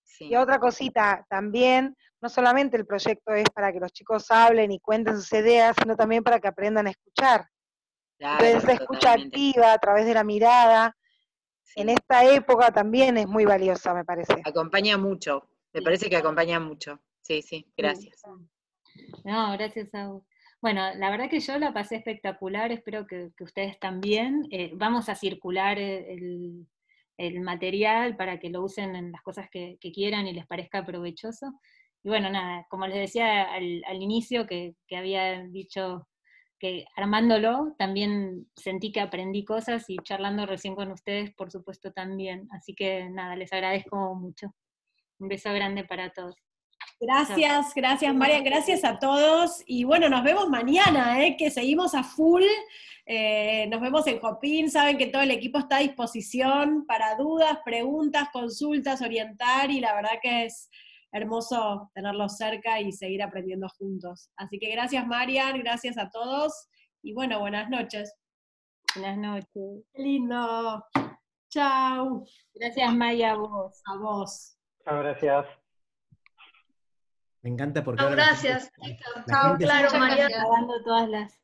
Sí. Y otra cosita, también, no solamente el proyecto es para que los chicos hablen y cuenten sus ideas, sino también para que aprendan a escuchar. Claro, entonces esa escucha activa a través de la mirada, en esta época también es muy valiosa, me parece. Acompaña mucho, me parece que acompaña mucho. Sí, gracias. No, gracias a vos. Bueno, la verdad que yo la pasé espectacular, espero que ustedes también. Vamos a circular el material para que lo usen en las cosas que quieran y les parezca provechoso. Y bueno, nada, como les decía al inicio que había dicho que armándolo también sentí que aprendí cosas y charlando recién con ustedes, por supuesto, también. Así que nada, les agradezco mucho. Un beso grande para todos. Gracias Marian, gracias a todos, y bueno, nos vemos mañana, que seguimos a full, nos vemos en Hopin, saben que todo el equipo está a disposición para dudas, preguntas, consultas, orientar, y la verdad que es hermoso tenerlos cerca y seguir aprendiendo juntos. Así que gracias Marian, gracias a todos, y bueno, buenas noches. Buenas noches. Qué lindo. Chau. Gracias Maya, a vos. A vos. Muchas gracias. Me encanta porque No, ahora gracias. la gente, Claro, María. Dando todas las...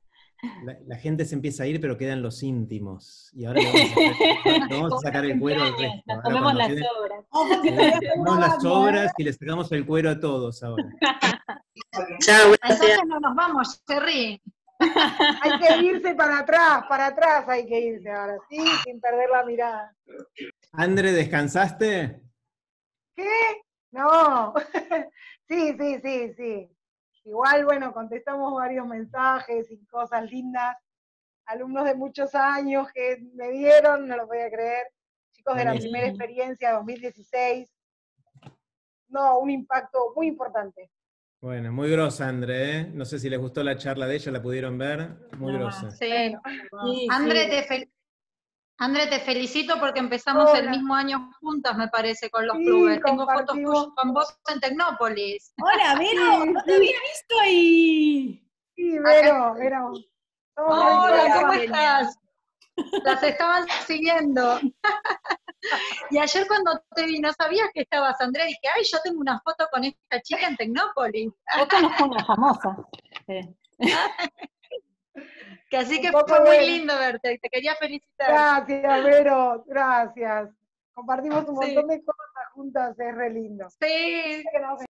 la gente se empieza a ir, pero quedan los íntimos. Y ahora le vamos a sacar el cuero al resto. Nos Ahora comemos cuando las queden, sobras. Ojo que todavía estoy comemos las grabando, sobras y les sacamos el cuero a todos ahora. Chao, gracias. Entonces no nos vamos, Cherry. Hay que irse para atrás hay que irse ahora, sí, sin perder la mirada. Andre, ¿descansaste? ¿Qué? No. Sí. Igual, bueno, contestamos varios mensajes y cosas lindas. Alumnos de muchos años que me dieron, no lo podía creer. Chicos de la Buenísimo. primera experiencia, 2016. No, un impacto muy importante. Bueno, muy grosa, Andre, ¿eh? No sé si les gustó la charla de ella, ¿la pudieron ver? Muy grosa. Sí. Sí, André, sí. André, te felicito porque empezamos el Hola. mismo año juntas, me parece, con los Sí, clubes. Tengo fotos compartimos. tuyas con vos en Tecnópolis. Hola, Vero, no te había visto ahí. Sí, Vero. Somos Hola, muy ¿cómo buenas. estás? Las estaban siguiendo. Y ayer cuando te vi, no sabías que estabas, André, dije, ay, yo tengo una foto con esta chica en Tecnópolis. Yo conozco una famosa. Que así que Un poco fue muy bueno. lindo verte, te quería felicitar. Gracias, Vero, gracias. Compartimos un Sí. montón de cosas juntas, es re lindo. Sí, Que nos